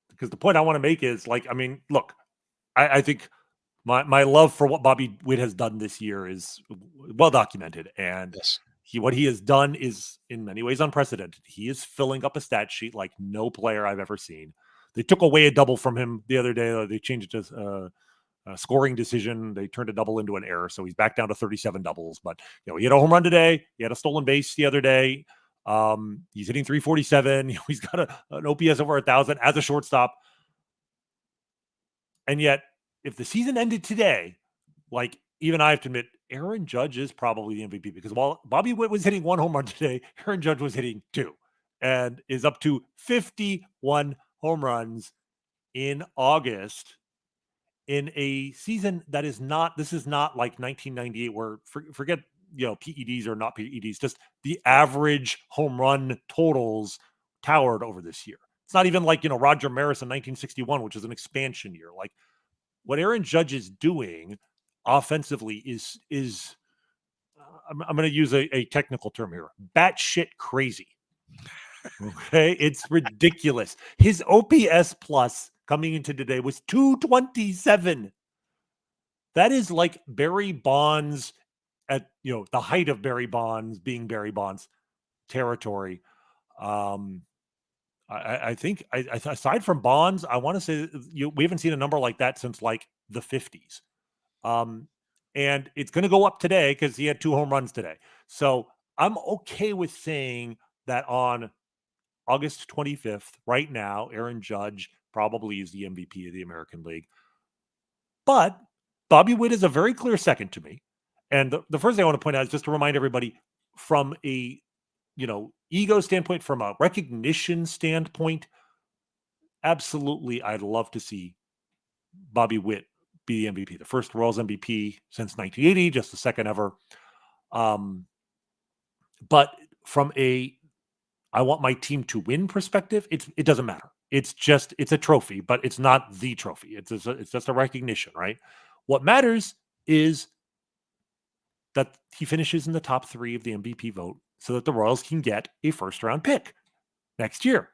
because the point I want to make is like, I mean, look, I think my love for what Bobby Witt has done this year is well documented, and yes. What he has done is in many ways unprecedented. He is filling up a stat sheet like no player I've ever seen. They took away a double from him the other day. They changed it to a scoring decision. They turned a double into an error, so he's back down to 37 doubles. But he had a home run today. He had a stolen base the other day. He's hitting 347. He's got an OPS over 1,000 as a shortstop. And yet, if the season ended today, like even I have to admit, Aaron Judge is probably the MVP, because while Bobby Witt was hitting 1 home run today, Aaron Judge was hitting 2 and is up to 51 home runs in August in a season that is not, this is not like 1998 where forget, PEDs or not PEDs, just the average home run totals towered over this year. It's not even like, Roger Maris in 1961, which is an expansion year. Like what Aaron Judge is doing offensively is I'm going to use a technical term here, batshit crazy. Okay. It's ridiculous. His OPS plus coming into today was 227. That is like Barry Bonds at, the height of Barry Bonds being Barry Bonds territory. I think aside from Bonds, I want to say we haven't seen a number like that since like the 50s. And it's going to go up today because he had 2 home runs today. So I'm okay with saying that on August 25th, right now, Aaron Judge probably is the MVP of the American League. But Bobby Witt is a very clear second to me. And the first thing I want to point out is just to remind everybody from a, ego standpoint, from a recognition standpoint, absolutely, I'd love to see Bobby Witt be the MVP, the first Royals MVP since 1980, just the second ever. But from a I want my team to win perspective, it doesn't matter. It's a trophy, but it's not the trophy. It's just a recognition, right? What matters is that he finishes in the top 3 of the MVP vote so that the Royals can get a first-round pick next year.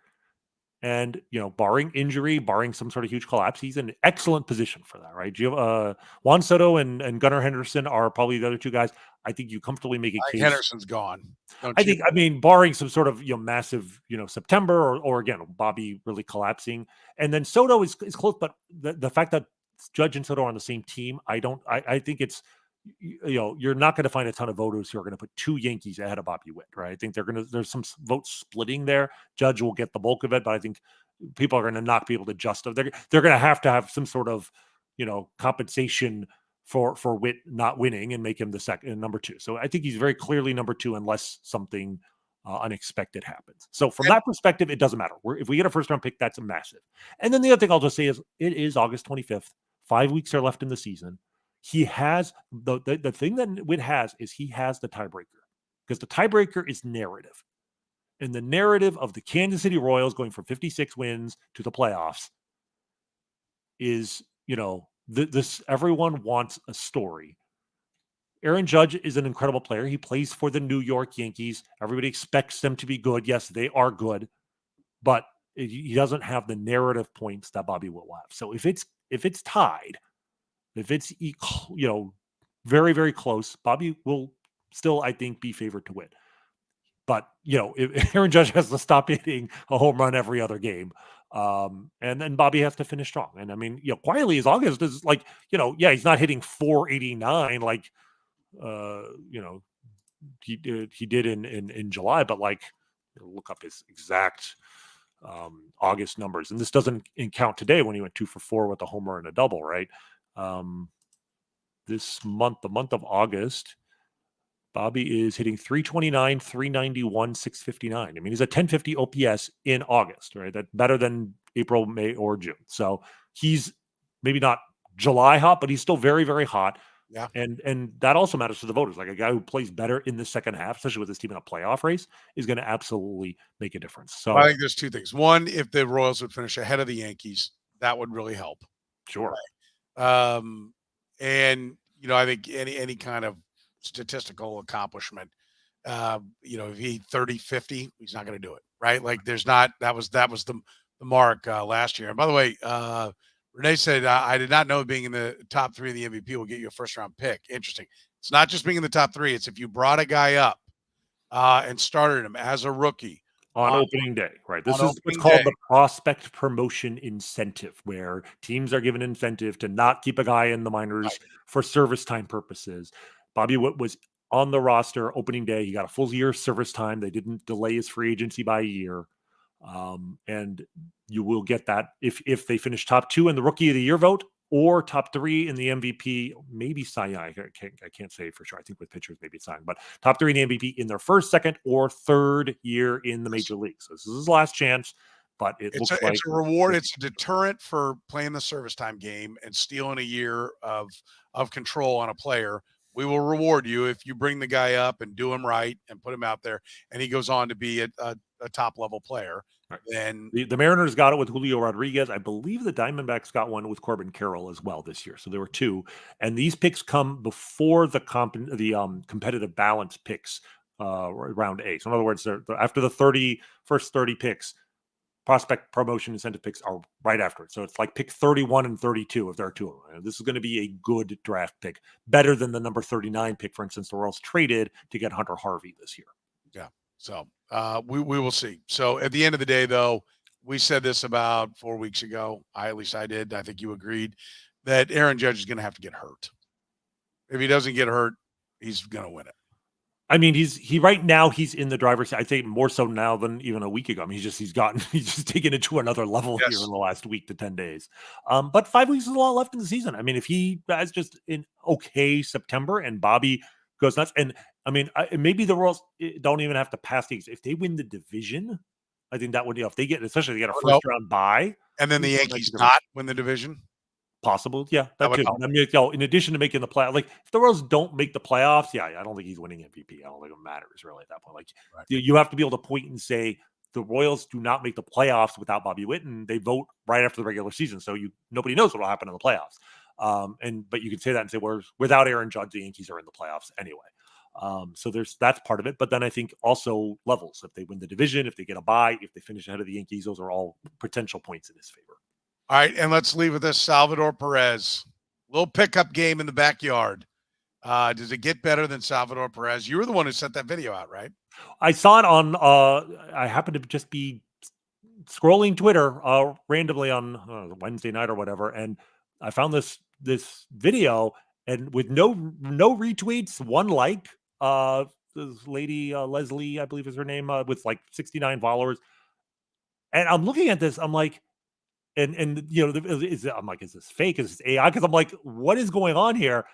And, barring injury, barring some sort of huge collapse, he's in an excellent position for that, right? Juan Soto and Gunnar Henderson are probably the other 2 guys. I think you comfortably make a case. Henderson's gone. Barring some sort of, massive, September or again, Bobby really collapsing. And then Soto is close, but the fact that Judge and Soto are on the same team, I think it's, you're not going to find a ton of voters who are going to put 2 Yankees ahead of Bobby Witt, right? I think there's some vote splitting there. Judge will get the bulk of it, but I think people are going to not be able to justify. They're going to have some sort of, compensation for Witt not winning and make him the second number 2. So I think he's very clearly number 2 unless something unexpected happens. So from that perspective, it doesn't matter. If we get a first round pick, that's a massive. And then the other thing I'll just say is it is August 25th. 5 weeks are left in the season. He has the thing that Witt has is he has the tiebreaker, because the tiebreaker is narrative, and the narrative of the Kansas City Royals going from 56 wins to the playoffs is, this everyone wants a story. Aaron Judge is an incredible player. He plays for the New York Yankees. Everybody expects them to be good. Yes, they are good, but he doesn't have the narrative points that Bobby Witt will have. So if it's tied, if it's, very, very close, Bobby will still, I think, be favored to win. But, if Aaron Judge has to stop hitting a home run every other game, and then Bobby has to finish strong. And I mean, quietly as August is like, he's not hitting 489 like, he did in July, but like, look up his exact August numbers. And this doesn't count today when he went 2 for 4 with a homer and a double, right? This month, the month of August, Bobby is hitting 329, 391, 659. I mean, he's a 1050 OPS in August, right? That's better than April, May, or June. So he's maybe not July hot, but he's still very, very hot. Yeah. And that also matters to the voters. Like a guy who plays better in the second half, especially with his team in a playoff race, is going to absolutely make a difference. So I think there's 2 things. One, if the Royals would finish ahead of the Yankees, that would really help. Sure. Right. And I think any kind of statistical accomplishment, if he 30, 50, he's not going to do it, right? Like that was the mark last year. And by the way, Renee said, I did not know being in the top 3 of the MVP will get you a first round pick. Interesting. It's not just being in the top 3. It's if you brought a guy up and started him as a rookie on opening day, right? This is what's called the prospect promotion incentive, where teams are given incentive to not keep a guy in the minors for service time purposes. Bobby Witt was on the roster opening day. He got a full year of service time. They didn't delay his free agency by a year. And you will get that if they finish top 2 in the Rookie of the Year vote or top 3 in the MVP, maybe Cy Young. I can't say for sure. I think with pitchers, maybe it's Cy Young, but top 3 in the MVP in their first, second, or third year in the major league. So this is his last chance, but it's a reward. It's a deterrent for playing the service time game and stealing a year of control on a player. We will reward you if you bring the guy up and do him right and put him out there. And he goes on to be a a top level player, Right. then The Mariners got it with Julio Rodriguez. I believe the Diamondbacks got one with Corbin Carroll as well this year. So there were two, and these picks come before the competitive balance picks, round A. So in other words, they're after the first 30 picks. Prospect promotion incentive picks are right after it. So it's like pick 31 and 32 if there are two of them. This is going to be a good draft pick, better than the number 39 pick, for instance, the Royals traded to get Hunter Harvey this year. Yeah. So we will see. So at the end of the day, though, we said this about 4 weeks ago. At least I did. I think you agreed that Aaron Judge is going to have to get hurt. If he doesn't get hurt, he's going to win it. I mean, right now he's in the driver's seat. I think more so now than even a week ago. I mean, he's just taken it to another level here in the last week to 10 days. But 5 weeks is a lot left in the season. I mean, if he has just an okay September and Bobby goes nuts, and I mean, maybe the Royals don't even have to pass these. If they win the division, I think that would, if they get, especially if they get a first round bye, and then the Yankees not win the division. Possible, yeah, that too. I mean, in addition to making the play, like if the Royals don't make the playoffs, yeah, I don't think he's winning MVP. I don't think it matters really at that point. Like you have to be able to point and say the Royals do not make the playoffs without Bobby Witt, and they vote right after the regular season, so nobody knows what will happen in the playoffs. But you can say that and say, well, without Aaron Judge, the Yankees are in the playoffs anyway. So that's part of it. But then I think also levels. If they win the division, if they get a bye, if they finish ahead of the Yankees, those are all potential points in his favor. All right, and let's leave with this. Salvador Perez, little pickup game in the backyard. Does it get better than Salvador Perez? You were the one who sent that video out, right? I saw it on. I happened to just be scrolling Twitter randomly on Wednesday night or whatever, and I found this video, and with no retweets, one like. This lady Leslie, I believe is her name, with like 69 followers, and I'm looking at this. I'm like. And I'm like, is this fake? Is this AI? Because I'm like, what is going on here?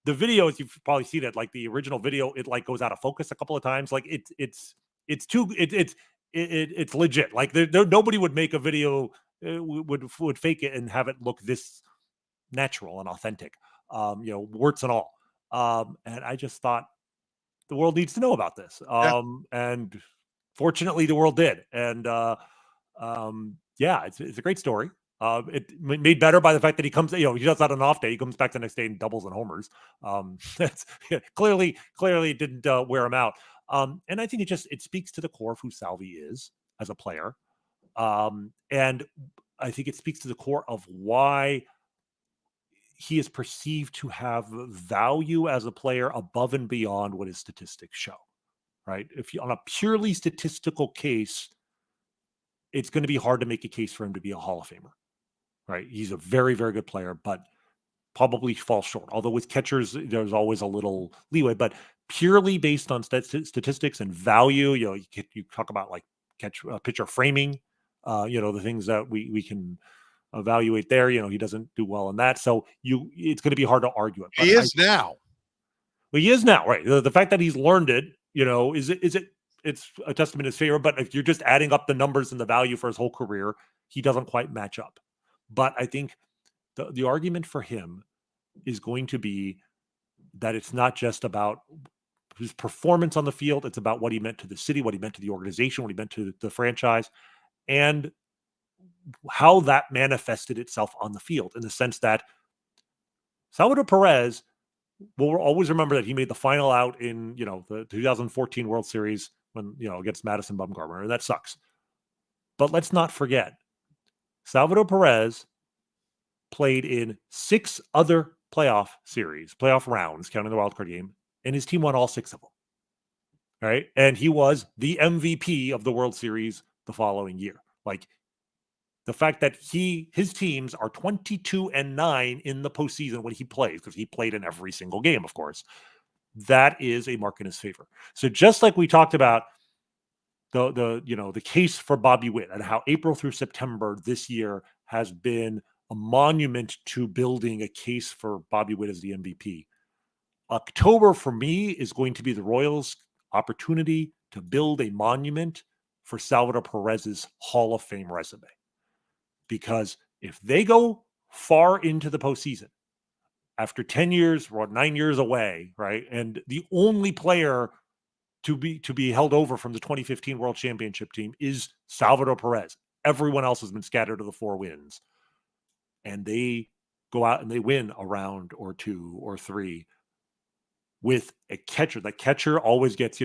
The videos, you've probably seen it, like the original video, it like goes out of focus a couple of times. Like it's legit. Like nobody would make a video would fake it and have it look this natural and authentic. Warts and all. And I just thought the world needs to know about this. And fortunately, the world did. And it's a great story. It made better by the fact that he comes, he does that on an off day. He comes back the next day and doubles and homers. That's clearly didn't wear him out. And I think it speaks to the core of who Salvy is as a player. And I think it speaks to the core of why he is perceived to have value as a player above and beyond what his statistics show. Right? If you on a purely statistical case, it's going to be hard to make a case for him to be a Hall of Famer, right? He's a very, very good player, but probably falls short. Although with catchers, there's always a little leeway, but purely based on statistics and value, you talk about like pitcher framing, the things that we can evaluate there. He doesn't do well in that. So it's going to be hard to argue it. But he is now, right? The fact that he's learned it, it's a testament to his favor, but if you're just adding up the numbers and the value for his whole career, he doesn't quite match up. But I think the argument for him is going to be that it's not just about his performance on the field. It's about what he meant to the city, what he meant to the organization, what he meant to the franchise, and how that manifested itself on the field, in the sense that Salvador Perez, we'll always remember that he made the final out in, the 2014 World Series when, against Madison Bumgarner, and that sucks. But let's not forget, Salvador Perez played in 6 other playoff rounds, counting the wild card game, and his team won all 6 of them. Right? And he was the MVP of the World Series the following year. Like, the fact that his teams are 22-9 in the postseason when he plays, because he played in every single game, of course, that is a mark in his favor. So just like we talked about the case for Bobby Witt and how April through September this year has been a monument to building a case for Bobby Witt as the MVP. October for me is going to be the Royals' opportunity to build a monument for Salvador Perez's Hall of Fame resume. Because if they go far into the postseason after 10 years or 9 years away, right, and the only player to be held over from the 2015 World Championship team is Salvador Perez. Everyone else has been scattered to the 4 wins. And they go out and they win a round or 2 or 3 with a catcher. The catcher always gets,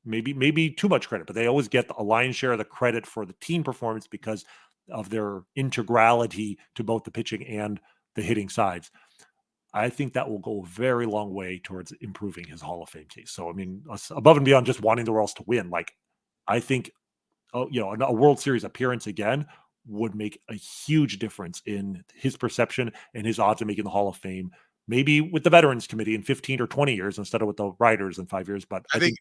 maybe too much credit, but they always get a lion's share of the credit for the team performance because of their integrality to both the pitching and the hitting sides. I think that will go a very long way towards improving his Hall of Fame case. So, I mean, above and beyond just wanting the Royals to win, like, I think, a World Series appearance again would make a huge difference in his perception and his odds of making the Hall of Fame. Maybe with the Veterans Committee in 15 or 20 years instead of with the writers in 5 years. But I think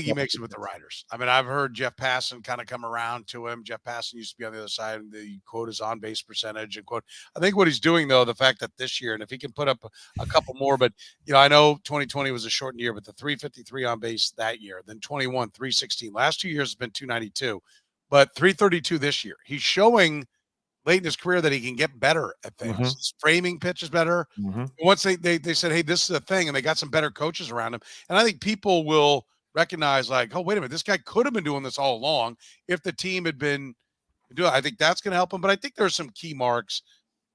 he makes it with the writers. I mean, I've heard Jeff Passan kind of come around to him. Jeff Passan used to be on the other side, and the quote is on base percentage and quote. I think what he's doing, though, the fact that this year, and if he can put up a couple more, but, I know 2020 was a shortened year, but the 353 on base that year, then 21, 316. Last 2 years has been 292, but 332 this year. He's showing late in his career that he can get better at things. His framing pitch is better. Once they said, hey, this is a thing, and they got some better coaches around him. And I think people will recognize, like, oh, wait a minute, this guy could have been doing this all along if the team had been doing it. I think that's going to help him. But I think there's some key marks.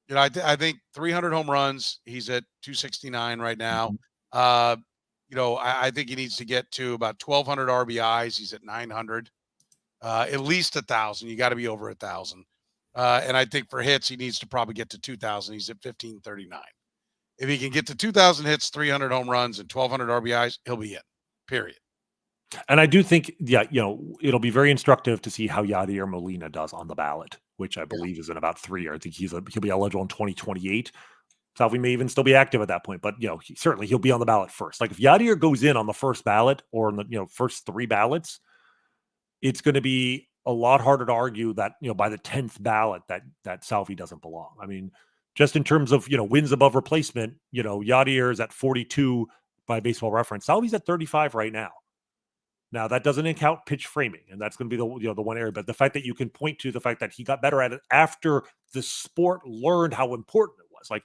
I think 300 home runs, he's at 269 right now. I think he needs to get to about 1,200 RBIs. He's at 900. At least 1,000. You got to be over 1,000. And I think for hits, he needs to probably get to 2,000. He's at 1,539. If he can get to 2,000 hits, 300 home runs, and 1,200 RBIs, he'll be in, period. And I do think, it'll be very instructive to see how Yadier Molina does on the ballot, which I believe is in about 3 years. I think he'll be eligible in 2028. Salvy may even still be active at that point, but, certainly he'll be on the ballot first. Like if Yadier goes in on the first ballot or in the, first 3 ballots, it's going to be a lot harder to argue that, by the 10th ballot that Salvy doesn't belong. I mean, just in terms of, wins above replacement, Yadier is at 42 by Baseball Reference. Salvy's at 35 right now. Now that doesn't count pitch framing, and that's going to be the one area. But the fact that you can point to the fact that he got better at it after the sport learned how important it was. Like,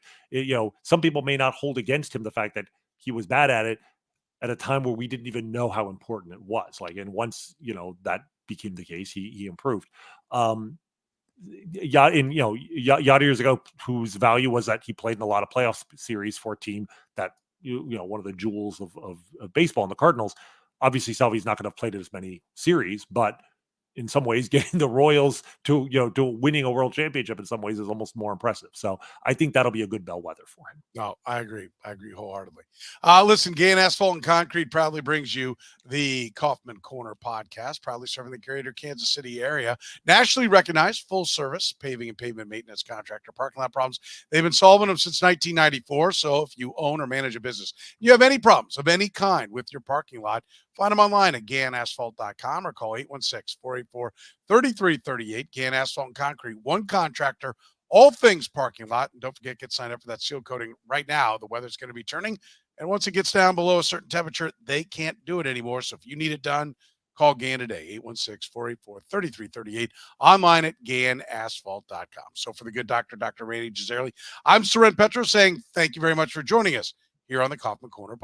some people may not hold against him the fact that he was bad at it at a time where we didn't even know how important it was. Like, and once, that became the case, he improved. Years ago, whose value was that he played in a lot of playoff series for a team that one of the jewels of baseball in the Cardinals. Obviously, Salvy's not going to have played in as many series, but in some ways, getting the Royals to winning a world championship in some ways is almost more impressive. So I think that'll be a good bellwether for him. No, I agree. I agree wholeheartedly. Listen, Gann Asphalt and Concrete proudly brings you the Kaufman Corner podcast, proudly serving the greater Kansas City area. Nationally recognized full service paving and pavement maintenance contractor. Parking lot problems, they've been solving them since 1994. So if you own or manage a business, you have any problems of any kind with your parking lot, find them online at GannAsphalt.com or call 816-484-3338. Gann Asphalt and Concrete, one contractor, all things parking lot. And don't forget, get signed up for that seal coating right now. The weather's going to be turning, and once it gets down below a certain temperature, they can't do it anymore. So if you need it done, call Gann today, 816-484-3338, online at GannAsphalt.com. So for the good doctor, Dr. Rany Jazayerli, I'm Soren Petro saying thank you very much for joining us here on the Kaufman Corner podcast.